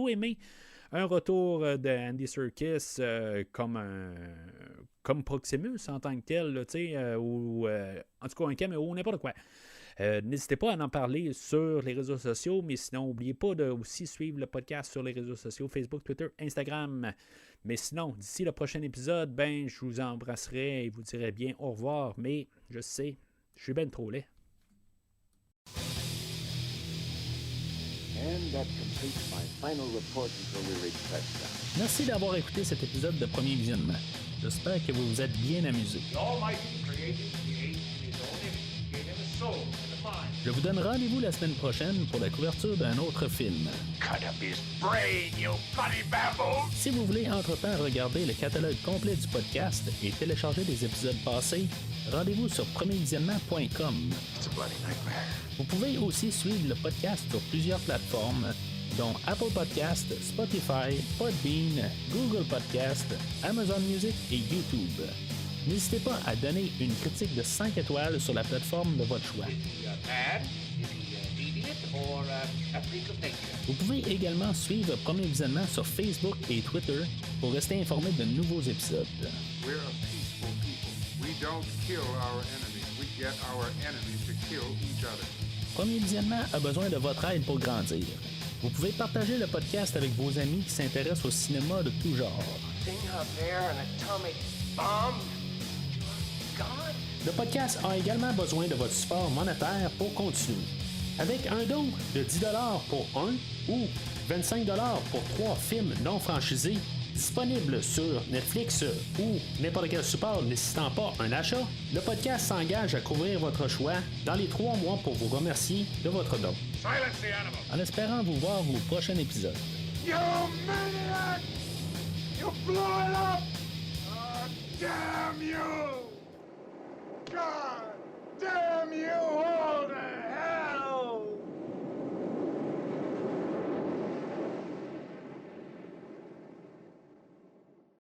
Speaker 2: aimé un retour d'Andy Serkis comme Proximus en tant que tel, là, ou en tout cas un caméo, n'importe quoi. N'hésitez pas à en parler sur les réseaux sociaux, mais sinon, n'oubliez pas de aussi suivre le podcast sur les réseaux sociaux, Facebook, Twitter, Instagram. Mais sinon, d'ici le prochain épisode, je vous embrasserai et vous dirai bien au revoir, mais je sais, je suis ben trop laid. Merci d'avoir écouté cet épisode de Premier Visionnement. J'espère que vous vous êtes bien amusés. Je vous donne rendez-vous la semaine prochaine pour la couverture d'un autre film.
Speaker 1: Cut up his brain, you bloody bamboo!
Speaker 2: Si vous voulez entre-temps regarder le catalogue complet du podcast et télécharger des épisodes passés, rendez-vous sur premiervisionnement.com.
Speaker 1: It's a bloody nightmare.
Speaker 2: Vous pouvez aussi suivre le podcast sur plusieurs plateformes, dont Apple Podcast, Spotify, Podbean, Google Podcast, Amazon Music et YouTube. N'hésitez pas à donner une critique de 5 étoiles sur la plateforme de votre choix. Vous pouvez également suivre Premier Visionnement sur Facebook et Twitter pour rester informé de nouveaux épisodes.
Speaker 3: We're a peaceful people. We don't kill our enemies. We get our enemies to kill each other.
Speaker 2: Premier Visionnement a besoin de votre aide pour grandir. Vous pouvez partager le podcast avec vos amis qui s'intéressent au cinéma de tout genre. Le podcast a également besoin de votre support monétaire pour continuer. Avec un don de 10$ pour un ou 25$ pour 3 films non franchisés disponibles sur Netflix ou n'importe quel support nécessitant pas un achat, le podcast s'engage à couvrir votre choix dans les 3 mois pour vous remercier de votre don.
Speaker 1: Silence the animal!
Speaker 2: En espérant vous voir au prochain épisode.
Speaker 3: You maniac! You blew it up! Oh, damn you!